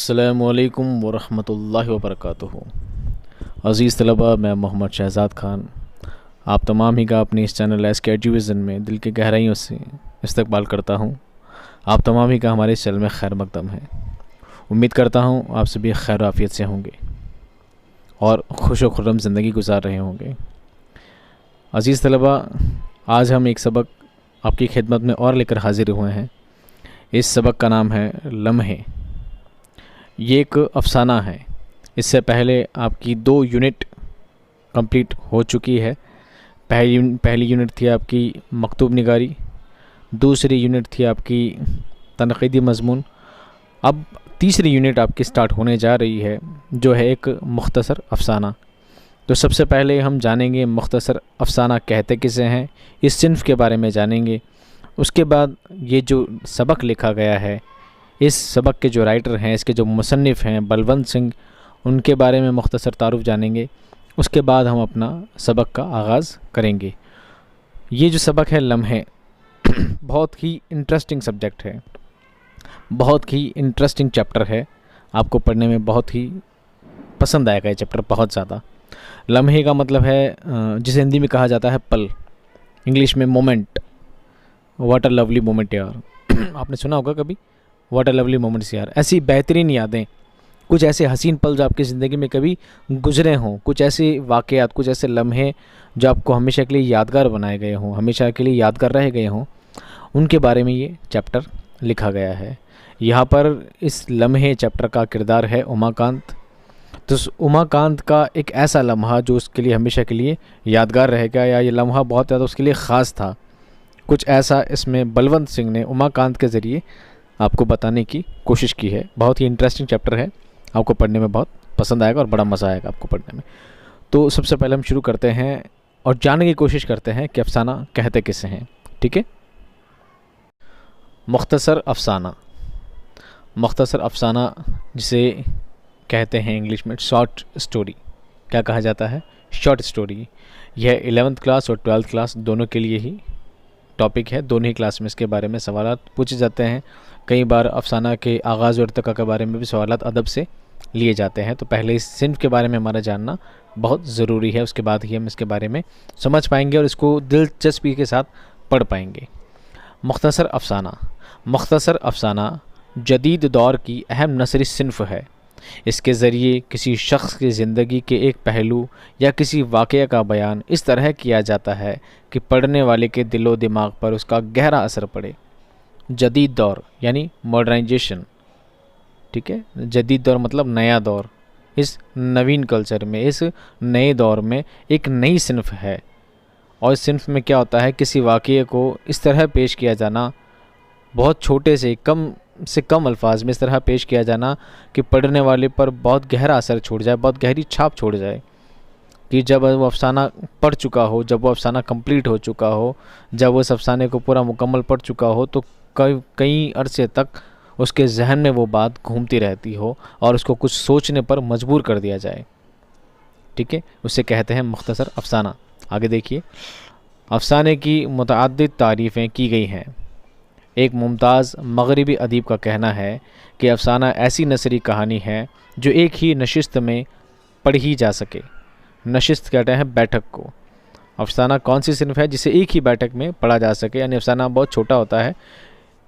अस्सलामुअलैकुम वरहमतुल्लाहि वबरकातुहू। अज़ीज़ तलबा, मैं मोहम्मद शहज़ाद ख़ान आप तमाम ही का अपने इस चैनल एस के एजुविज़न में दिल की गहराइयों से इस्तकबाल करता हूँ। आप तमाम ही का हमारे इस चैनल में खैर मकदम है। उम्मीद करता हूँ आप सभी खैर आफ़ियत से होंगे और खुश व खुर्रम ज़िंदगी गुजार रहे होंगे। अज़ीज़ तलबा, आज हम एक सबक आपकी खिदमत में और लेकर हाज़िर हुए हैं। इस सबक का नाम है लम्हे। ये एक अफ़साना है। इससे पहले आपकी 2 यूनिट कंप्लीट हो चुकी है। पहली यूनिट थी आपकी मकतूब निगारी, दूसरी यूनिट थी आपकी तनक़ीदी मज़मून। अब तीसरी यूनिट आपकी स्टार्ट होने जा रही है, जो है एक मुख्तसर अफ़साना। तो सबसे पहले हम जानेंगे मुख्तसर अफ़साना कहते किसे हैं, इस सिन्फ़ के बारे में जानेंगे। उसके बाद ये जो सबक लिखा गया है, इस सबक के जो राइटर हैं, इसके जो मुसन्निफ़ हैं बलवंत सिंह, उनके बारे में मुख्तसर तारुफ़ जानेंगे। उसके बाद हम अपना सबक का आगाज़ करेंगे। ये जो सबक है लम्हे, बहुत ही इंटरेस्टिंग सब्जेक्ट है, बहुत ही इंटरेस्टिंग चैप्टर है। आपको पढ़ने में बहुत ही पसंद आएगा ये चैप्टर, बहुत ज़्यादा। लम्हे का मतलब है जिसे हिंदी में कहा जाता है पल, इंग्लिश में moment. What a lovely moment यार। आपने सुना होगा कभी, व्हाट अ लवली मोमेंट्स यार। ऐसी बेहतरीन यादें, कुछ ऐसे हसीन पल जो आपकी ज़िंदगी में कभी गुजरे हों, कुछ ऐसे वाक़यात, कुछ ऐसे लम्हे जो आपको हमेशा के लिए यादगार बनाए गए हों, हमेशा के लिए यादगार रह गए हों, उनके बारे में ये चैप्टर लिखा गया है। यहाँ पर इस लम्हे चैप्टर का किरदार है उमाकांत। तो उमाकांत का एक ऐसा लम्हा जो उसके लिए हमेशा के लिए यादगार रहेगा, या ये लम्हा बहुत ज़्यादा उसके लिए ख़ास था, कुछ ऐसा इसमें बलवंत सिंह ने उमाकांत के ज़रिए आपको बताने की कोशिश की है। बहुत ही इंटरेस्टिंग चैप्टर है, आपको पढ़ने में बहुत पसंद आएगा और बड़ा मज़ा आएगा आपको पढ़ने में। तो सबसे पहले हम शुरू करते हैं और जानने की कोशिश करते हैं कि अफ़साना कहते किसे हैं। ठीक है, मुख्तसर अफ़साना। मुख्तसर अफ़साना जिसे कहते हैं इंग्लिश में शॉर्ट स्टोरी, क्या कहा जाता है, शॉर्ट स्टोरी। यह 11th क्लास और 12th क्लास दोनों के लिए ही टॉपिक है। दोनों ही क्लास में इसके बारे में सवालात पूछे जाते हैं। कई बार अफ़साना के आगाज़ और इर्तिक़ा के बारे में भी सवालात अदब से लिए जाते हैं। तो पहले इस सिन्फ़ के बारे में हमारा जानना बहुत ज़रूरी है, उसके बाद ही हम इसके बारे में समझ पाएंगे और इसको दिलचस्पी के साथ पढ़ पाएंगे। मुख्तसर अफ़साना। मुख्तसर अफ़साना जदीद दौर की अहम नसरी सिन्फ़ है। इसके ज़रिए किसी शख्स की ज़िंदगी के एक पहलू या किसी वाक़या का बयान इस तरह किया जाता है कि पढ़ने वाले के दिलो दिमाग पर उसका गहरा असर पड़े। जदीद दौर यानी मॉडर्नाइजेशन। ठीक है, जदीद दौर मतलब नया दौर। इस नवीन कल्चर में, इस नए दौर में एक नई सिन्फ़ है, और इस सिन्फ़ में क्या होता है, किसी वाक़ये को इस तरह पेश किया जाना, बहुत छोटे से कम अल्फाज में इस तरह पेश किया जाना कि पढ़ने वाले पर बहुत गहरा असर छोड़ जाए, बहुत गहरी छाप छोड़ जाए। कि जब वो अफ़साना पढ़ चुका हो, जब वो अफ़साना कंप्लीट हो चुका हो, जब वो उस अफ़साने को पूरा मुकम्मल पढ़ चुका हो, तो कई अरसे तक उसके जहन में वो बात घूमती रहती हो और उसको कुछ सोचने पर मजबूर कर दिया जाए। ठीक है, उसे कहते हैं मुख्तसर अफ़साना। आगे देखिए, अफ़साने की मुतअद्दिद तारीफ़ें की गई हैं। एक मुमताज़ मगरिबी अदीब का कहना है कि अफ़साना ऐसी नसरी कहानी है जो एक ही नशिस्त में पढ़ी जा सके। नशिस्त कहते हैं बैठक को। अफ़साना कौन सी सिन्फ़ है जिसे एक ही बैठक में पढ़ा जा सके, यानी अफ़साना बहुत छोटा होता है,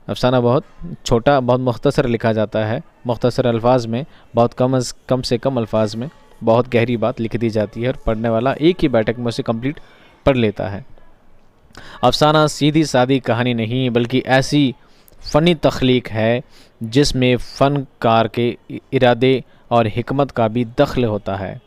अफ़साना बहुत छोटा, बहुत मुख्तसर लिखा जाता है, मुख्तसर अल्फाज में, बहुत कम से कम अल्फाज में बहुत गहरी बात लिख दी जाती है और पढ़ने वाला एक ही बैठक में उसे कंप्लीट पढ़ लेता है। अफ़साना सीधी सादी कहानी नहीं, बल्कि ऐसी फ़नी तख्लीक है जिसमें फ़नकार के इरादे और हिकमत का भी दखल होता है,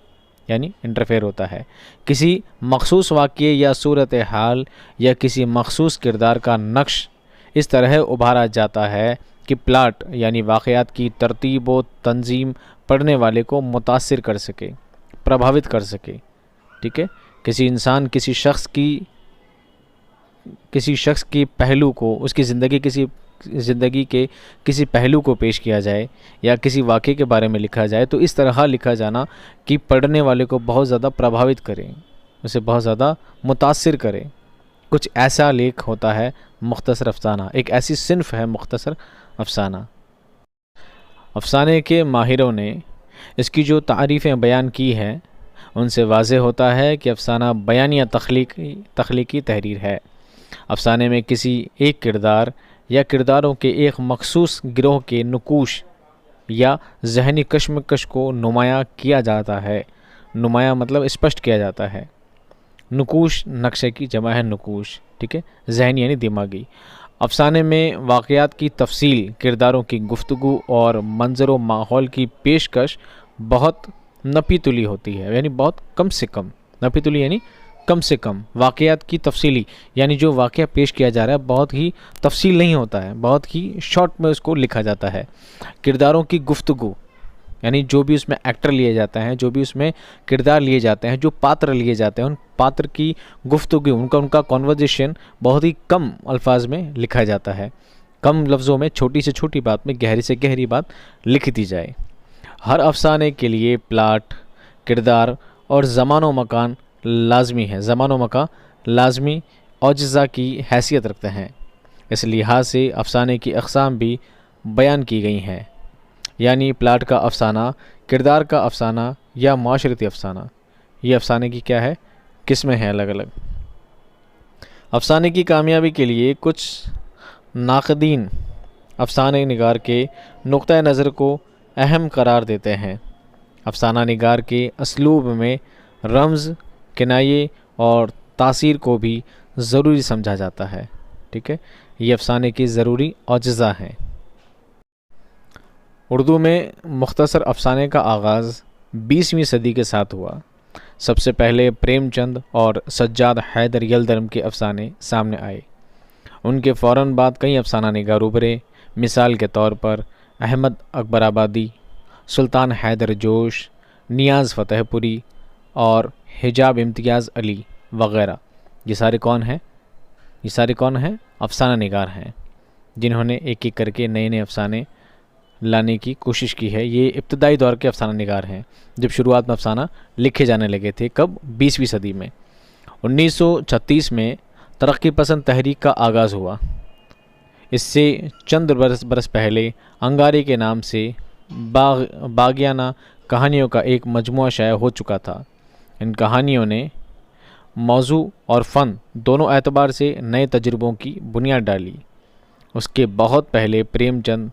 यानी इंटरफेयर होता है। किसी मखसूस वाक़ये या सूरत हाल या किसी मखसूस किरदार का नक्श इस तरह उभारा जाता है कि प्लाट यानी वाक़यात की तरतीब व तंजीम पढ़ने वाले को मुतासिर कर सके, प्रभावित कर सके। ठीक है, किसी इंसान, किसी शख्स की पहलू को, उसकी ज़िंदगी के किसी पहलू को पेश किया जाए या किसी वाक़ये के बारे में लिखा जाए, तो इस तरह लिखा जाना कि पढ़ने वाले को बहुत ज़्यादा प्रभावित करे, उसे बहुत ज़्यादा मुतासिर करे। कुछ ऐसा लेख होता है मुख्तसर अफ़साना, एक ऐसी सिन्फ़ है मुख्तसर अफ़साना। अफसाने के माहिरों ने इसकी जो तारीफ़ें बयान की हैं उनसे वाज़े होता है कि अफसाना बयानिया तख्लीकी तहरीर है। अफसाने में किसी एक किरदार या किरदारों के एक मखसूस गिरोह के नुकूश या ज़हनी कशमकश को नुमाया किया जाता है। नुमाया मतलब स्पष्ट किया जाता है। नुकूश नक्शे की जमा है नुकूश, ठीक है, ज़हनी यानी दिमागी। अफसाने में वाक़यात की तफसील, किरदारों की गुफ्तगू और मंजर व माहौल की पेशकश बहुत नपी तुली होती है, यानी बहुत कम से कम। नपी तुली यानी कम से कम। वाक़यात की तफसीली यानी जो वाक़या पेश किया जा रहा है बहुत ही तफसील नहीं होता है, बहुत ही शॉर्ट में उसको लिखा जाता है। किरदारों की गुफ्तगू यानी जो भी उसमें एक्टर लिए जाते हैं, जो भी उसमें किरदार लिए जाते हैं, जो पात्र लिए जाते हैं, उन पात्र की गुफ्तगू, उनका कॉन्वर्जेशन बहुत ही कम अल्फाज में लिखा जाता है। कम लफ्ज़ों में छोटी से छोटी बात में गहरी से गहरी बात लिख दी जाए। हर अफसाने के लिए प्लाट, किरदार और ज़मान मकान लाजमी है। ज़मान मकान लाजमी औजज़ा की हैसियत रखते हैं। इस लिहाज से अफसाने की अक़साम भी बयान की गई हैं, यानी प्लाट का अफसाना, किरदार का अफसाना या माशरती अफसाना। ये अफसाने की क्या है, किस्में हैं अलग अलग। अफसाने की कामयाबी के लिए कुछ नाक़दीन अफसाने निगार के नुक्ता नज़र को अहम करार देते हैं। अफसाना निगार के असलूब में रमज़, किनाये और तासीर को भी ज़रूरी समझा जाता है, ठीक है। ये अफसाने की ज़रूरी औजज़ा हैं। उर्दू में मुख्तसर अफसाने का आगाज़ 20वीं सदी के साथ हुआ। सबसे पहले प्रेमचंद और सज्जाद हैदर यलदरम के अफसाने सामने आए। उनके फ़ौरन बाद कई अफसाना निगार उभरे। मिसाल के तौर पर अहमद अकबराबादी, सुल्तान हैदर जोश, नियाज़ फ़तेहपुरी और हिजाब इम्तियाज़ अली वग़ैरह। ये सारे कौन हैं? ये सारे कौन हैं? अफसाना निगार हैं, जिन्होंने एक एक करके नए नए अफसाने लाने की कोशिश की है। ये इब्तदाई दौर के अफसाना निगार हैं, जब शुरुआत में अफसाना लिखे जाने लगे थे। कब? 20वीं सदी में। 1936 में तरक्की पसंद तहरीक का आगाज़ हुआ। इससे चंद बरस पहले अंगारे के नाम से बागियाना कहानियों का एक मजमुआ शाया हो चुका था। इन कहानियों ने मौजू और फ़न दोनों एतबार से नए तजुर्बों की बुनियाद डाली। उसके बहुत पहले प्रेमचंद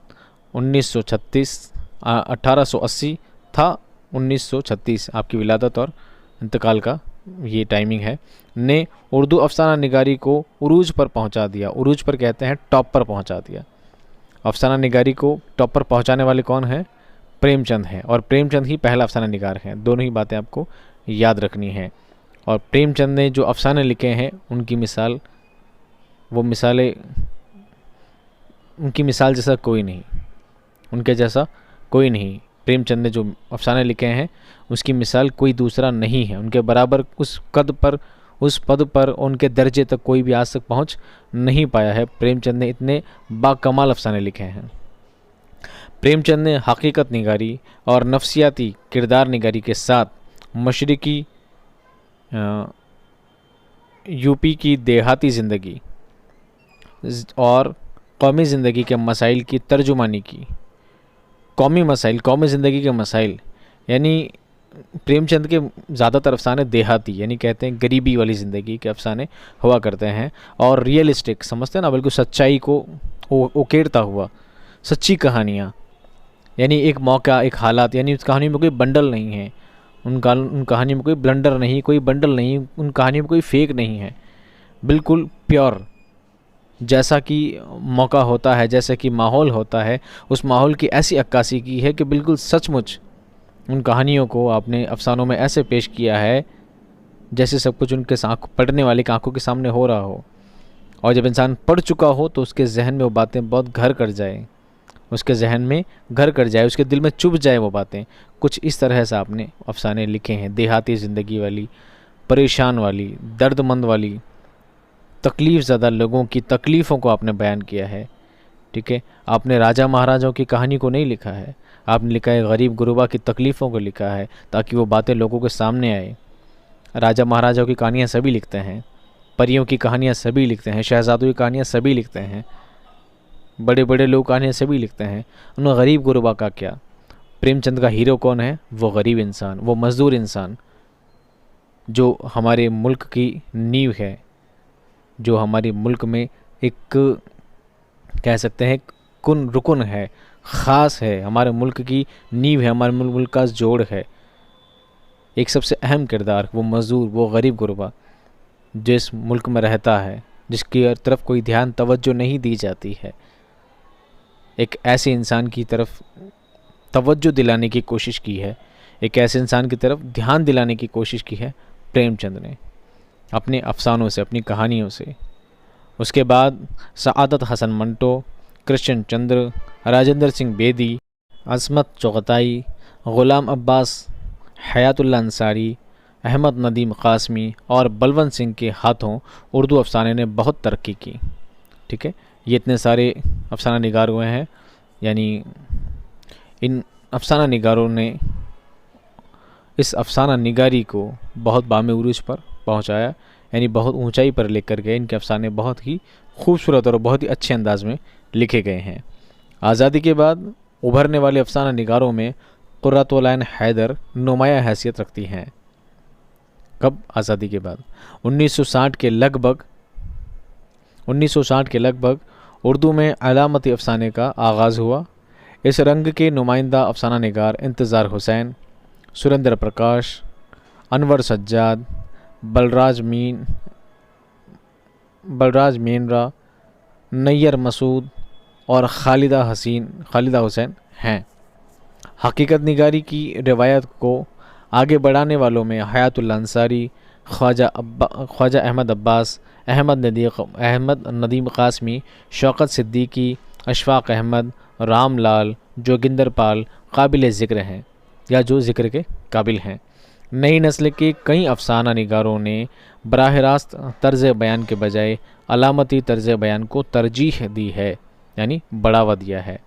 1880 था। 1936 आपकी विलादत और इंतकाल का ये टाइमिंग है, ने उर्दू अफसाना निगारी को उरूज पर पहुंचा दिया। उरूज पर कहते हैं टॉप पर पहुंचा दिया। अफसाना निगारी को टॉप पर पहुंचाने वाले कौन हैं? प्रेमचंद हैं, और प्रेमचंद ही पहला अफसाना निगार हैं। दोनों ही बातें आपको याद रखनी हैं। और प्रेमचंद ने जो अफसाने लिखे हैं उनकी मिसाल, वो मिसालें, उनकी मिसाल जैसा कोई नहीं, उनके जैसा कोई नहीं। प्रेमचंद ने जो अफसाने लिखे हैं उसकी मिसाल कोई दूसरा नहीं है। उनके बराबर उस कद पर, उस पद पर, उनके दर्जे तक कोई भी आज तक पहुंच नहीं पाया है। प्रेमचंद ने इतने बाकमाल अफसाने लिखे हैं। प्रेमचंद ने हकीकत निगारी और नफ्सियाती किरदार निगारी के साथ मशरिकी यूपी की देहाती ज़िंदगी और कौमी ज़िंदगी के मसाइल की तर्जुमानी की। कौमी मसाइल, कौमी ज़िंदगी के मसाइल, यानी प्रेमचंद के ज़्यादातर अफसाने देहाती यानी कहते हैं गरीबी वाली ज़िंदगी के अफसाने हुआ करते हैं, और रियलिस्टिक समझते हैं ना, बिल्कुल सच्चाई को उकेरता हुआ सच्ची कहानियाँ, यानी एक मौका, एक हालात, यानी उस कहानी में कोई बंडल नहीं है, उन कहानी में कोई ब्लंडर नहीं, कोई बंडल नहीं, उन कहानियों में कोई फेक नहीं है, बिल्कुल प्योर। जैसा कि मौका होता है, जैसा कि माहौल होता है, उस माहौल की ऐसी अक्कासी की है कि बिल्कुल सचमुच उन कहानियों को आपने अफसानों में ऐसे पेश किया है जैसे सब कुछ उनके पढ़ने वाले की आंखों के सामने हो रहा हो। और जब इंसान पढ़ चुका हो तो उसके जहन में वो बातें बहुत घर कर जाए, उसके जहन में घर कर जाए, उसके दिल में चुभ जाए वो बातें। कुछ इस तरह से आपने अफसाने लिखे हैं, देहाती ज़िंदगी वाली, परेशान वाली, दर्दमंद वाली, तकलीफ़ ज़्यादा लोगों की तकलीफ़ों को आपने बयान किया है, ठीक है। आपने राजा महाराजाओं की कहानी को नहीं लिखा है, आपने लिखा है गरीब गुरबा की तकलीफ़ों को लिखा है, ताकि वो बातें लोगों के सामने आए। राजा महाराजाओं की कहानियाँ सभी लिखते हैं, परियों की कहानियाँ सभी लिखते हैं, शहजादों की कहानियाँ सभी लिखते हैं, बड़े बड़े लोग कहानियाँ सभी लिखते हैं, उन गरीब गुरबा का क्या। प्रेमचंद का हीरो कौन है? वो गरीब इंसान, वो मज़दूर इंसान, जो हमारे मुल्क की नींव है, जो हमारे मुल्क में एक कह सकते हैं कुन रुकन है, ख़ास है, हमारे मुल्क की नींव है, हमारे मुल्क का जोड़ है। एक सबसे अहम किरदार वो मज़दूर, वो गरीब गुरबा जो इस मुल्क में रहता है, जिसकी तरफ कोई ध्यान तवज्जो नहीं दी जाती है। एक ऐसे इंसान की तरफ तवज्जो दिलाने की कोशिश की है, एक ऐसे इंसान की तरफ ध्यान दिलाने की कोशिश की है प्रेमचंद ने अपने अफसानों से, अपनी कहानियों से। उसके बाद सआदत हसन मंटो, कृष्ण चंद्र, राजेंद्र सिंह बेदी, अज़मत चुग़ताई, ग़ुलाम अब्बास, हयातुल्लाह अंसारी, अहमद नदीम क़ासमी और बलवंत सिंह के हाथों उर्दू अफसाने ने बहुत तरक्की की। ठीक है, ये इतने सारे अफसाना निगार हुए हैं, यानी इन अफसाना निगारों ने इस अफसाना निगारी को बहुत बामे उरूज पर पहुंचाया, यानी बहुत ऊंचाई पर लेकर गए। इनके अफसाने बहुत ही खूबसूरत और बहुत ही अच्छे अंदाज में लिखे गए हैं। आज़ादी के बाद उभरने वाले अफसाना निगारों में क़ुर्रतुल ऐन हैदर नुमाया हैसियत रखती हैं। कब? आज़ादी के बाद 1960 के लगभग उर्दू में अलामती अफसाने का आगाज़ हुआ। इस रंग के नुमाइंदा अफसाना निगार इंतज़ार हुसैन, सुरेंद्र प्रकाश, अनवर सज्जाद, बलराज मेनरा, नैयर मसूद और खालिदा हुसैन हैं। हकीकत निगारी की रिवायत को आगे बढ़ाने वालों में हयातुल्लाह अंसारी, ख्वाजा अहमद अब्बास, अहमद नदीम क़ासमी, शौकत सिद्दीकी, अशफाक अहमद, रामलाल, जोगिंदर पाल काबिल ज़िक्र हैं, या जो ज़िक्र के काबिल हैं। नई नस्ल के कई अफसाना निगारों ने बराह रास्त तर्ज बयान के बजाय अलामती तर्ज बयान को तरजीह दी है, यानी बढ़ावा दिया है।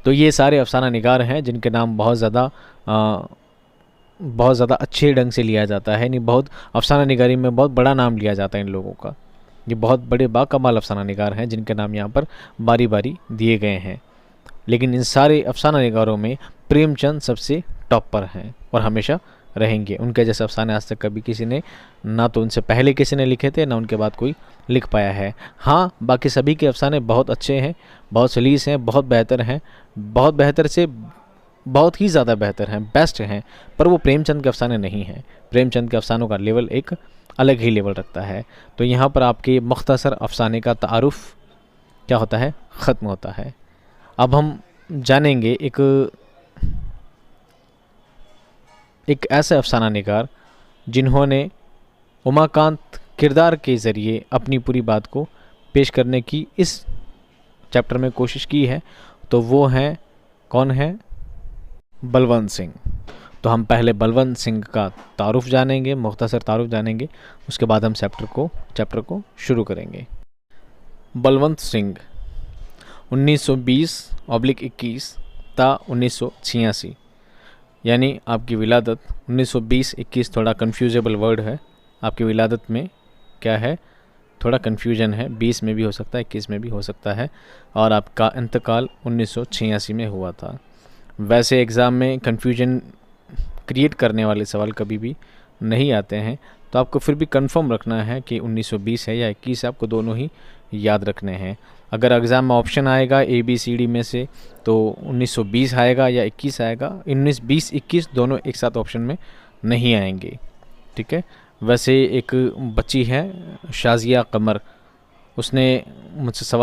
तो ये सारे अफसाना निगार हैं जिनके नाम बहुत ज़्यादा अच्छे ढंग से लिया जाता है, यानी बहुत अफसाना निगारी में बहुत बड़ा नाम लिया जाता है इन लोगों का। ये बहुत बड़े बाकमाल अफसाना निगार हैं जिनके नाम यहाँ पर बारी बारी दिए गए हैं। लेकिन इन सारे अफसाना निगारों में प्रेमचंद सबसे टॉप पर हैं और हमेशा रहेंगे। उनके जैसे अफसाने आज तक कभी किसी ने, ना तो उनसे पहले किसी ने लिखे थे, ना उनके बाद कोई लिख पाया है। हाँ, बाकी सभी के अफसाने बहुत अच्छे हैं, बहुत सलीस हैं, बहुत बेहतर हैं, बहुत बेहतर से बहुत ही ज़्यादा बेहतर हैं, बेस्ट हैं, पर वो प्रेमचंद के अफसाने नहीं हैं। प्रेमचंद के अफसानों का लेवल एक अलग ही लेवल रखता है। तो यहाँ पर आपके मुख्तसर अफसाने का तारुफ क्या होता है, ख़त्म होता है। अब हम जानेंगे एक ऐसे अफसाना निगार जिन्होंने उमाकांत किरदार के ज़रिए अपनी पूरी बात को पेश करने की इस चैप्टर में कोशिश की है। तो वो हैं, कौन है? बलवंत सिंह। तो हम पहले बलवंत सिंह का तारुफ जानेंगे, मुख्तसर तारुफ जानेंगे, उसके बाद हम चैप्टर को शुरू करेंगे। बलवंत सिंह 1920-21 ता 1986, यानी आपकी विलादत 1920-21 थोड़ा कन्फ्यूजेबल वर्ड है। आपकी विलादत में क्या है, थोड़ा कन्फ्यूजन है, 20 में भी हो सकता है, 21 में भी हो सकता है, और आपका इंतकाल 1986 में हुआ था। वैसे एग्ज़ाम में कन्फ्यूजन क्रिएट करने वाले सवाल कभी भी नहीं आते हैं, तो आपको फिर भी कंफर्म रखना है कि 1920 है या 21 है, आपको दोनों ही याद रखने हैं। अगर एग्ज़ाम में ऑप्शन आएगा ABCD में से तो 1920 आएगा या 21 आएगा, 19-20-21 दोनों एक साथ ऑप्शन में नहीं आएंगे। ठीक है। वैसे एक बच्ची है शाजिया कमर, उसने मुझसे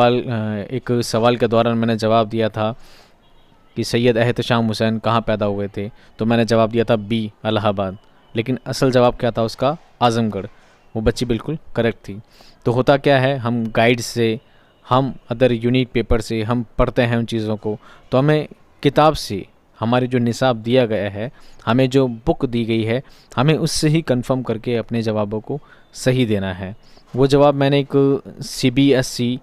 एक सवाल के दौरान मैंने जवाब दिया था कि सैयद एहतशाम हुसैन कहाँ पैदा हुए थे, तो मैंने जवाब दिया था B इलाहाबाद, लेकिन असल जवाब क्या था उसका, आज़मगढ़। वो बच्ची बिल्कुल करेक्ट थी। तो होता क्या है, हम गाइड से, हम अदर यूनिक पेपर से हम पढ़ते हैं उन चीज़ों को, तो हमें किताब से हमारे जो निसाब दिया गया है, हमें जो बुक दी गई है, हमें उससे ही कंफर्म करके अपने जवाबों को सही देना है। वो जवाब मैंने एक CBSE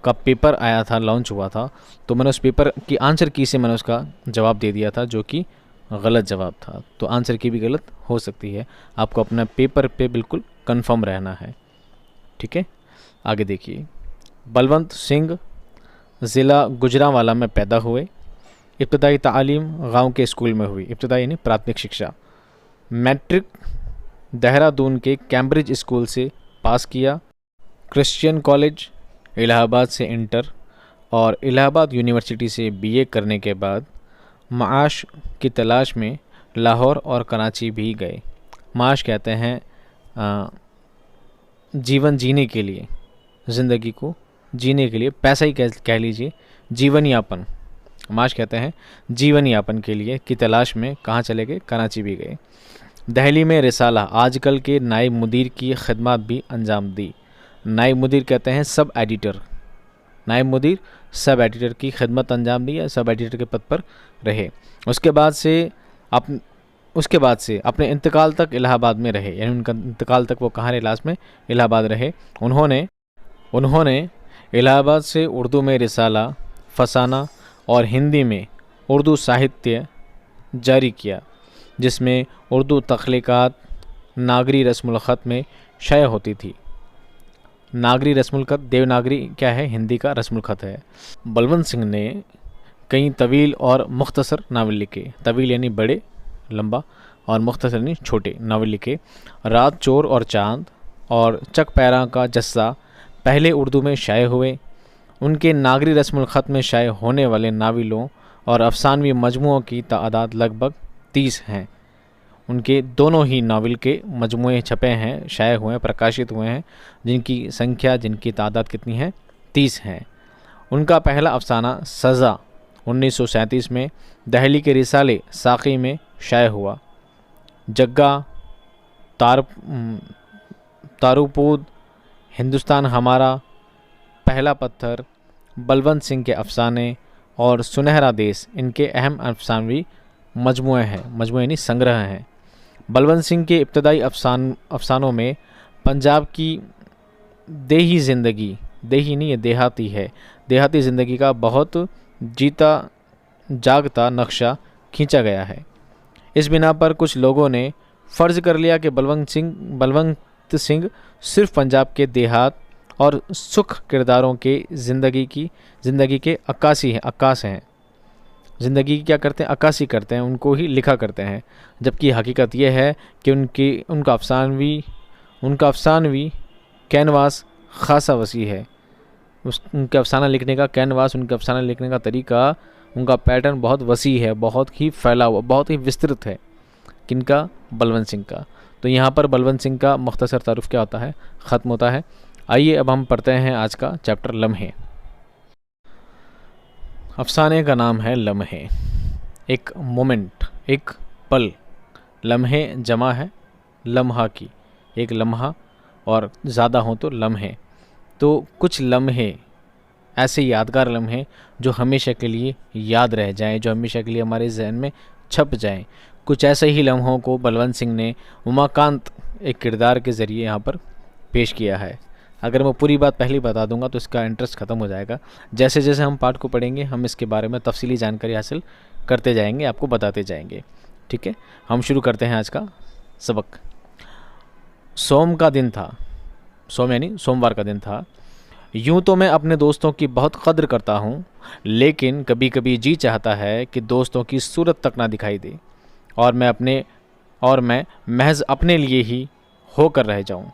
का पेपर आया था, लॉन्च हुआ था, तो मैंने उस पेपर की आंसर की से मैंने उसका जवाब दे दिया था, जो कि गलत जवाब था। तो आंसर की भी गलत हो सकती है, आपको अपना पेपर पे बिल्कुल कंफर्म रहना है। ठीक है, आगे देखिए। बलवंत सिंह ज़िला गुजरांवाला में पैदा हुए। इब्तदाई तालीम गांव के स्कूल में हुई। इब्तदाई यानी प्राथमिक शिक्षा। मैट्रिक देहरादून के कैम्ब्रिज स्कूल से पास किया। क्रिश्चियन कॉलेज इलाहाबाद से इंटर और इलाहाबाद यूनिवर्सिटी से बीए करने के बाद माश की तलाश में लाहौर और कराची भी गए। माश कहते हैं जीवन जीने के लिए, ज़िंदगी को जीने के लिए, पैसा ही कह लीजिए, जीवन यापन। माश कहते हैं जीवन यापन के लिए की तलाश में कहाँ चले गए? कराची भी गए। दिल्ली में रिसाला आजकल के नायब मुदीर की खिदमत भी अंजाम दी। नायब मुदीर कहते हैं सब एडिटर। नायब मुदीर सब एडिटर की खिदमत अंजाम दी या सब एडिटर के पद पर रहे। उसके बाद से अपने इंतकाल तक इलाहाबाद में रहे, यानी उनका इंतकाल तक वो कहाँ रहे? लास्ट में इलाहाबाद रहे। उन्होंने इलाहाबाद से उर्दू में रिसाला, फसाना और हिंदी में उर्दू साहित्य जारी किया, जिसमें उर्दू तख्लीक़ात नागरी रस्मुल ख़त में शाया होती थी। नागरी रस्मुल ख़त, देवनागरी क्या है? हिंदी का रस्मुल ख़त है। बलवंत सिंह ने कई तवील और मुख्तसर नावल लिखे। तवील यानी बड़े, लंबा, और मुख्तसर यानी छोटे नावल लिखे। रात, चोर और चांद और चक पैरा का जस्सा पहले उर्दू में शाये हुए। उनके नागरी रस्मुल ख़त में शाये होने वाले नावलों और अफसानवी मजमुओं की तादाद लगभग 30 हैं। उनके दोनों ही नावल के मजमुए छपे हैं, शाये हुए हैं, प्रकाशित हुए हैं, जिनकी तादाद कितनी है? 30 हैं। उनका पहला अफसाना सज़ा 1937 में दिल्ली के रिसाले साक़ी में शाये हुआ। जग्गा, तारूपूद, हिंदुस्तान हमारा, पहला पत्थर, बलवंत सिंह के अफसाने और सुनहरा देश इनके अहम अफसानवी मजमुए हैं। मजमुए यानी संग्रह हैं। बलवंत सिंह के इब्तदाई अफसानों में पंजाब की देही ज़िंदगी, देही नहीं, ये देहाती है, देहाती ज़िंदगी का बहुत जीता जागता नक्शा खींचा गया है। इस बिना पर कुछ लोगों ने फ़र्ज़ कर लिया कि बलवंत सिंह सिर्फ़ पंजाब के देहात और सुख किरदारों के ज़िंदगी के अक्कास हैं। ज़िंदगी की क्या करते हैं? अक्कासी करते हैं, उनको ही लिखा करते हैं। जबकि हकीकत यह है कि उनका अफसानवी कैनवास ख़ासा वसी है। उनके अफसाना लिखने का कैनवास, उनके अफसाना लिखने का तरीका, उनका पैटर्न बहुत वसी है, बहुत ही फैला हुआ, बहुत ही विस्तृत है। किनका? बलवंत सिंह का। तो यहाँ पर बलवंत सिंह का मुख्तसर तारुफ क्या होता है? ख़त्म होता है। आइए अब हम पढ़ते हैं आज का चैप्टर लम्हे। अफसाने का नाम है लम्हे। एक मोमेंट, एक पल। लम्हे जमा है लम्हा की, एक लम्हा, और ज़्यादा हो तो लम्हे। तो कुछ लम्हे ऐसे यादगार लम्हे जो हमेशा के लिए याद रह जाएं, जो हमेशा के लिए हमारे जहन में छप जाएं। कुछ ऐसे ही लम्हों को बलवंत सिंह ने उमाकांत एक किरदार के ज़रिए यहाँ पर पेश किया है। अगर मैं पूरी बात पहले बता दूंगा तो इसका इंटरेस्ट ख़त्म हो जाएगा। जैसे जैसे हम पाठ को पढ़ेंगे हम इसके बारे में तफसीली जानकारी हासिल करते जाएंगे, आपको बताते जाएंगे। ठीक है, हम शुरू करते हैं आज का सबक। सोम का दिन था। सोम यानी सोमवार का दिन था। यूँ तो मैं अपने दोस्तों की बहुत कद्र करता हूँ, लेकिन कभी कभी जी चाहता है कि दोस्तों की सूरत तक ना दिखाई दे और मैं महज अपने लिए ही होकर रह जाऊँ।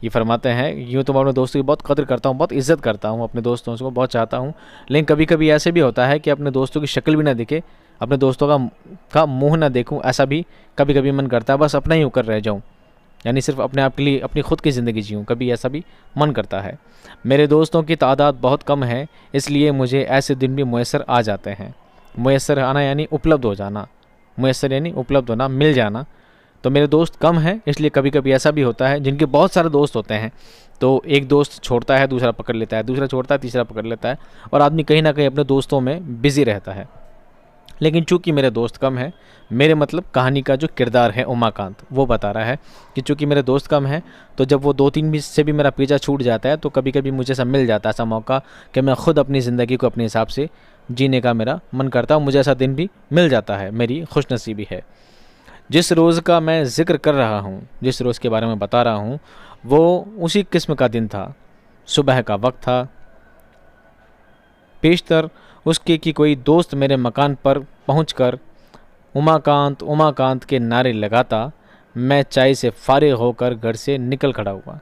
ये फरमाते हैं, यूँ तो मैं अपने दोस्तों की बहुत कद्र करता हूँ, बहुत इज़्ज़त करता हूँ, अपने दोस्तों को बहुत चाहता हूँ, लेकिन कभी कभी ऐसे भी होता है कि अपने दोस्तों की शक्ल भी ना दिखे, अपने दोस्तों का मुंह ना देखूँ, ऐसा भी कभी कभी मन करता है, बस अपना ही होकर रह जाऊँ, यानी सिर्फ अपने आप के लिए अपनी खुद की ज़िंदगी जीऊँ, कभी ऐसा भी मन करता है। मेरे दोस्तों की तादाद बहुत कम है, इसलिए मुझे ऐसे दिन भी मुयस्सर आ जाते हैं। मुयस्सर आना यानी उपलब्ध हो जाना, मुयस्सर यानी उपलब्ध होना, मिल जाना। तो मेरे दोस्त कम हैं, इसलिए कभी कभी ऐसा भी होता है, जिनके बहुत सारे दोस्त होते हैं तो एक दोस्त छोड़ता है, दूसरा पकड़ लेता है, दूसरा छोड़ता है, तीसरा पकड़ लेता है, और आदमी कहीं ना कहीं अपने दोस्तों में बिज़ी रहता है। लेकिन चूंकि मेरे दोस्त कम हैं, मेरे मतलब कहानी का जो किरदार है उमाकांत, वो बता रहा है कि चूंकि मेरे दोस्त कम हैं, तो जब वो 2-3 से भी मेरा पीछा छूट जाता है तो कभी कभी मुझे ऐसा मिल जाता है, ऐसा मौका कि मैं ख़ुद अपनी ज़िंदगी को अपने हिसाब से जीने का मेरा मन करता है, मुझे ऐसा दिन भी मिल जाता है, मेरी खुशनसीबी है। जिस रोज़ का मैं ज़िक्र कर रहा हूँ, जिस रोज़ के बारे में बता रहा हूँ, वो उसी किस्म का दिन था सुबह का वक्त था। पेशतर उसके कि कोई दोस्त मेरे मकान पर पहुंचकर उमाकांत उमाकांत के नारे लगाता। मैं चाय से फारिग होकर घर से निकल खड़ा हुआ।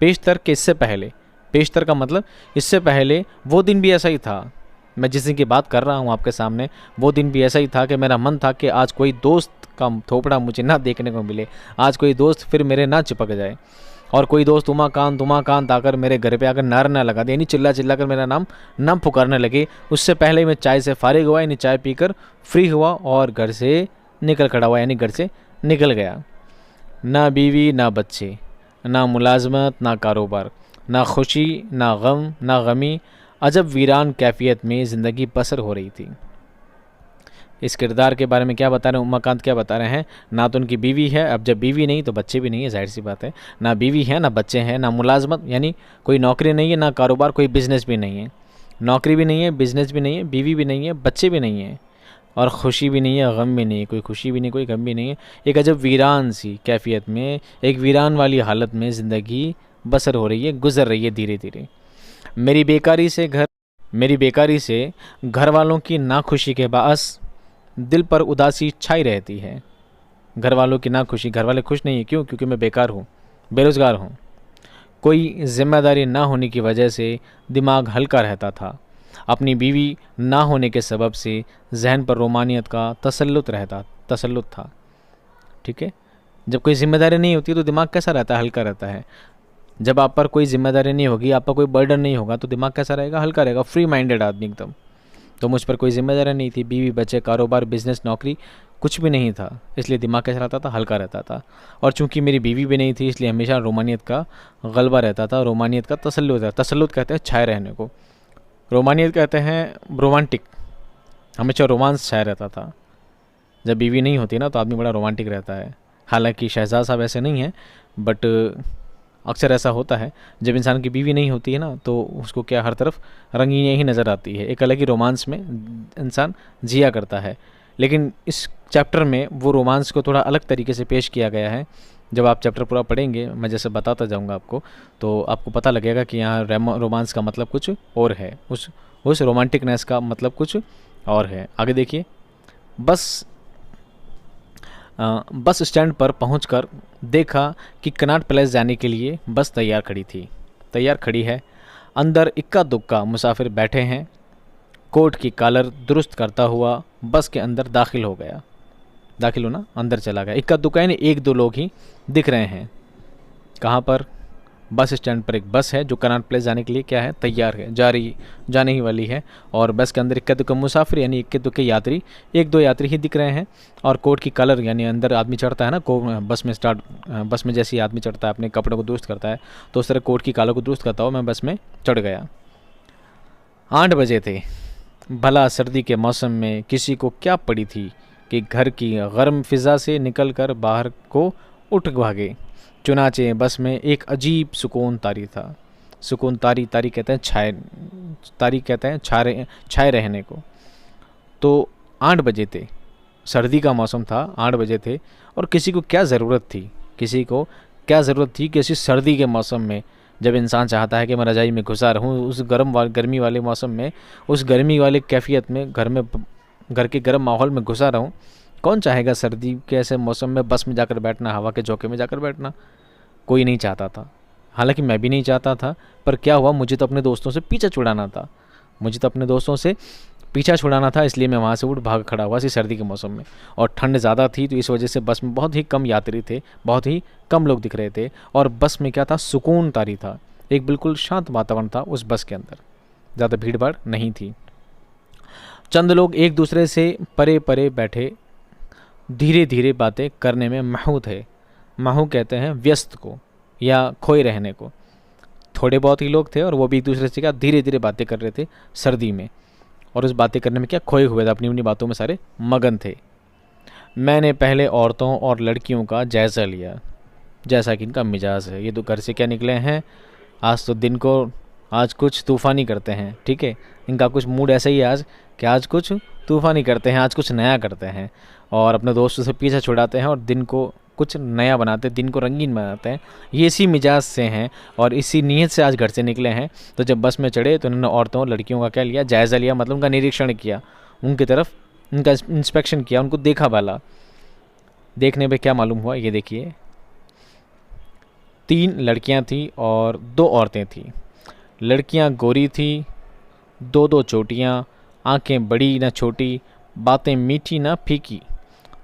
पेशतर के इससे पहले, पेशतर का मतलब इससे पहले वो दिन भी ऐसा ही था। मैं जिस दिन की बात कर रहा हूँ आपके सामने, वो दिन भी ऐसा ही था कि मेरा मन था कि आज कोई दोस्त का थोपड़ा मुझे ना देखने को मिले, आज कोई दोस्त फिर मेरे ना चिपक जाए, और कोई दोस्त उमाकांत उमाकांत आकर मेरे घर पे आकर नारा ना लगा दे, यानी चिल्ला चिल्ला कर मेरा नाम ना पुकारने लगे। उससे पहले ही मैं चाय से फारिग हुआ, यानी चाय पीकर फ्री हुआ और घर से निकल खड़ा हुआ, यानी घर से निकल गया। ना बीवी ना बच्चे, ना मुलाजमत ना कारोबार, ना खुशी ना गम ना गमी, अजब वीरान कैफियत में ज़िंदगी बसर हो रही थी। इस किरदार के बारे में क्या बता रहे हैं उमाकांत, क्या बता रहे हैं? ना तो उनकी बीवी है, अब जब बीवी नहीं तो बच्चे भी नहीं है, जाहिर सी बात है। ना बीवी है ना बच्चे हैं, ना मुलाजमत यानी कोई नौकरी नहीं है, ना कारोबार कोई बिज़नेस भी नहीं है। नौकरी भी नहीं है, बिज़नेस भी नहीं है, बीवी भी नहीं है, बच्चे भी नहीं है, और खुशी भी नहीं है, गम भी नहीं है, कोई खुशी भी नहीं, कोई गम भी नहीं है। एक अजब वीरान सी कैफियत में, एक वीरान वाली हालत में ज़िंदगी बसर हो रही है, गुजर रही है धीरे धीरे। मेरी बेकारी से घर वालों की नाखुशी के बाअस दिल पर उदासी छाई रहती है। घर वालों की नाखुशी, घर वाले खुश नहीं है, क्यों? क्योंकि मैं बेकार हूँ, बेरोज़गार हूँ। कोई जिम्मेदारी ना होने की वजह से दिमाग हल्का रहता था। अपनी बीवी ना होने के सबब से जहन पर रोमानियत का तसल्लुत था। ठीक है, जब कोई जिम्मेदारी नहीं होती तो दिमाग कैसा रहता है? हल्का रहता है। जब आप पर कोई जिम्मेदारी नहीं होगी, आप पर कोई बर्डन नहीं होगा, तो दिमाग कैसा रहेगा? हल्का रहेगा, फ्री माइंडेड आदमी एकदम। तो मुझ पर कोई जिम्मेदारी नहीं थी, बीवी बच्चे कारोबार बिजनेस नौकरी कुछ भी नहीं था, इसलिए दिमाग कैसा रहता था? हल्का रहता था। और चूंकि मेरी बीवी भी नहीं थी, इसलिए हमेशा रोमानियत का गलबा रहता था, रोमानियत का तसल्लुत कहते हैं छाए रहने को, रोमानियत कहते हैं रोमांटिक, हमेशा रोमांस छाया रहता था। जब बीवी नहीं होती ना तो आदमी बड़ा रोमांटिक रहता है। हालांकि शहजाद साहब ऐसे नहीं हैं, बट अक्सर ऐसा होता है जब इंसान की बीवी नहीं होती है ना तो उसको क्या हर तरफ रंगीनियाँ ही नज़र आती है, एक अलग ही रोमांस में इंसान जिया करता है। लेकिन इस चैप्टर में वो रोमांस को थोड़ा अलग तरीके से पेश किया गया है। जब आप चैप्टर पूरा पढ़ेंगे, मैं जैसे बताता जाऊंगा आपको, तो आपको पता लगेगा कि यहाँ रोमांस का मतलब कुछ और है, उस रोमांटिकनेस का मतलब कुछ और है। आगे देखिए। बस स्टैंड पर पहुंचकर देखा कि कनॉट पैलेस जाने के लिए बस तैयार खड़ी है। अंदर इक्का दुक्का मुसाफिर बैठे हैं। कोट की कॉलर दुरुस्त करता हुआ बस के अंदर दाखिल होना अंदर चला गया। इक्का दुक्का यानी एक दो लोग ही दिख रहे हैं। कहाँ पर? बस स्टैंड पर एक बस है जो कनॉट प्लेस जाने के लिए क्या है? तैयार है, जाने ही वाली है। और बस के अंदर इक्के दुक्के मुसाफिर यानी इक्के दुक्के यात्री, एक दो यात्री ही दिख रहे हैं। और कोट की कलर यानी अंदर आदमी चढ़ता है ना बस में जैसे ही आदमी चढ़ता है अपने कपड़ों को दुरुस्त करता है, तो उस तरह कोट की कॉलर को दुरुस्त करता हुआ मैं बस में चढ़ गया। 8 बजे थे। भला सर्दी के मौसम में किसी को क्या पड़ी थी कि घर की गर्म फिज़ा से निकलकर बाहर को उठ भागे। चुनाचे बस में एक अजीब सुकून तारी था। सुकून तारी कहते हैं छाए रहने को। तो 8 बजे थे, सर्दी का मौसम था, 8 बजे थे, और किसी को क्या ज़रूरत थी कि इसी सर्दी के मौसम में, जब इंसान चाहता है कि मैं रज़ाई में घुसा रहूँ उस गर्मी वाले मौसम में, उस गर्मी वाले कैफियत में, घर के गर्म माहौल में घुसा रहूँ, कौन चाहेगा सर्दी के ऐसे मौसम में बस में जाकर बैठना, हवा के झोंके में जाकर बैठना? कोई नहीं चाहता था। हालांकि मैं भी नहीं चाहता था, पर क्या हुआ, मुझे तो अपने दोस्तों से पीछा छुड़ाना था, इसलिए मैं वहाँ से उठ भाग खड़ा हुआ इसी सर्दी के मौसम में। और ठंड ज़्यादा थी तो इस वजह से बस में बहुत ही कम यात्री थे, बहुत ही कम लोग दिख रहे थे। और बस में क्या था? सुकून तारी था, एक बिल्कुल शांत वातावरण था उस बस के अंदर, ज़्यादा भीड़ भाड़ नहीं थी। चंद लोग एक दूसरे से परे परे बैठे धीरे धीरे बातें करने में महू थे। महू कहते हैं व्यस्त को या खोए रहने को। थोड़े बहुत ही लोग थे और वो भी एक दूसरे से क्या धीरे धीरे बातें कर रहे थे सर्दी में, और उस बातें करने में क्या खोए हुए थे, अपनी अपनी बातों में सारे मगन थे। मैंने पहले औरतों और लड़कियों का जायज़ा लिया, जैसा कि इनका मिजाज है। ये तो घर से क्या निकले हैं, आज कुछ तूफ़ानी करते हैं। ठीक है, इनका कुछ मूड ऐसा ही है आज कि आज कुछ तूफ़ानी करते हैं, आज कुछ नया करते हैं, और अपने दोस्तों से पीछा छुड़ाते हैं और दिन को कुछ नया बनाते हैं, दिन को रंगीन बनाते हैं। ये इसी मिजाज से हैं और इसी नीयत से आज घर से निकले हैं। तो जब बस में चढ़े तो उन्होंने औरतों लड़कियों का क्या लिया, जायज़ा लिया, मतलब उनका निरीक्षण किया, उनकी तरफ उनका इंस्पेक्शन किया, उनको देखा भाला। देखने पे क्या मालूम हुआ, ये देखिए, 3 लड़कियां थी और 2 औरतें थी। लड़कियां गोरी थी, 2 चोटियाँ, आंखें बड़ी ना छोटी, बातें मीठी ना फीकी।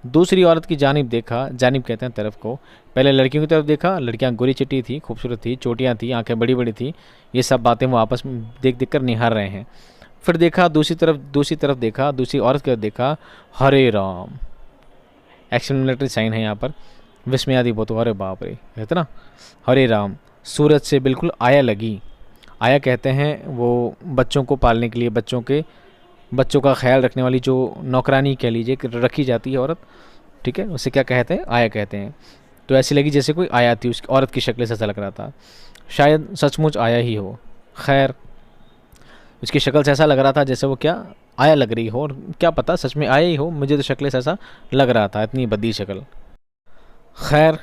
दूसरी औरत की जानिब देखा, जानिब कहते हैं तरफ को। पहले लड़कियों की तरफ देखा, लड़कियां गोरी चिट्टी थी, खूबसूरत थी, चोटियां थी, आंखें बड़ी बड़ी थी। ये सब बातें वो आपस में देख देख कर निहार रहे हैं। फिर देखा दूसरी तरफ देखा, दूसरी औरत की तरफ देखा। हरे राम, एक्सक्लेमेटरी साइन है यहाँ पर, विस्मयादी बहुत, अरे बाप रे, कहते ना, हरे राम, सूरज से बिल्कुल आया लगी। आया कहते हैं वो बच्चों को पालने के लिए, बच्चों का ख्याल रखने वाली जो नौकरानी कह लीजिए कि रखी जाती है औरत, ठीक है, उसे क्या कहते हैं, आया कहते हैं। तो ऐसी लगी जैसे कोई आया थी, उस औरत की शक्ल से ऐसा लग रहा था, शायद सचमुच आया ही हो। खैर, उसकी शक्ल से ऐसा लग रहा था जैसे वो क्या आया लग रही हो, और क्या पता सच में आया ही हो, मुझे तो शक्ल से ऐसा लग रहा था, इतनी बदी शक्ल। खैर,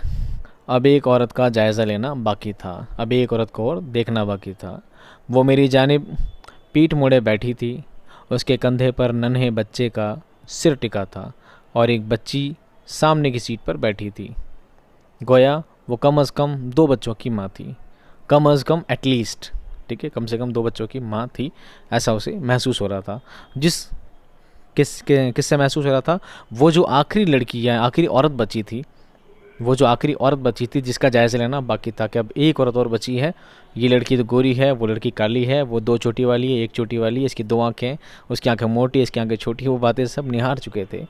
अब एक औरत का जायज़ा लेना बाकी था, अब एक औरत को और देखना बाकी था। वो मेरी जानिब पीठ मोड़े बैठी थी, उसके कंधे पर नन्हे बच्चे का सिर टिका था और एक बच्ची सामने की सीट पर बैठी थी। गोया वो कम से कम 2 बच्चों की माँ थी, कम से कम एटलीस्ट, ठीक है, कम से कम 2 बच्चों की माँ थी, ऐसा उसे महसूस हो रहा था। किससे महसूस हो रहा था, वो जो आखिरी लड़की या आखिरी औरत बची थी, वो जो आखिरी औरत बची थी जिसका जायज़ा लेना बाकी था कि अब एक औरत और बची है। ये लड़की तो गोरी है, वो लड़की काली है, वो 2 चोटी वाली है, 1 चोटी वाली है, इसकी 2 आँखें, उसकी आँखें मोटी, इसकी आँखें छोटी, वो बातें सब निहार चुके थे।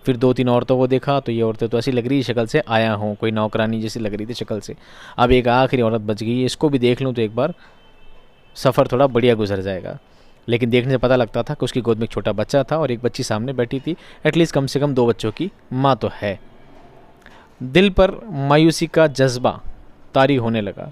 फिर 2-3 औरतों को देखा तो ये औरतें तो ऐसी लग रही शक्ल से आया हों, कोई नौकरानी जैसी लग रही थी शक्ल से। अब एक आखिरी औरत बच गई है, इसको भी देख लूँ तो एक बार सफ़र थोड़ा बढ़िया गुजर जाएगा। लेकिन देखने से पता लगता था कि उसकी गोद में एक छोटा बच्चा था और एक बच्ची सामने बैठी थी, एटलीस्ट कम से कम 2 बच्चों की माँ तो है। दिल पर मायूसी का जज्बा तारी होने लगा।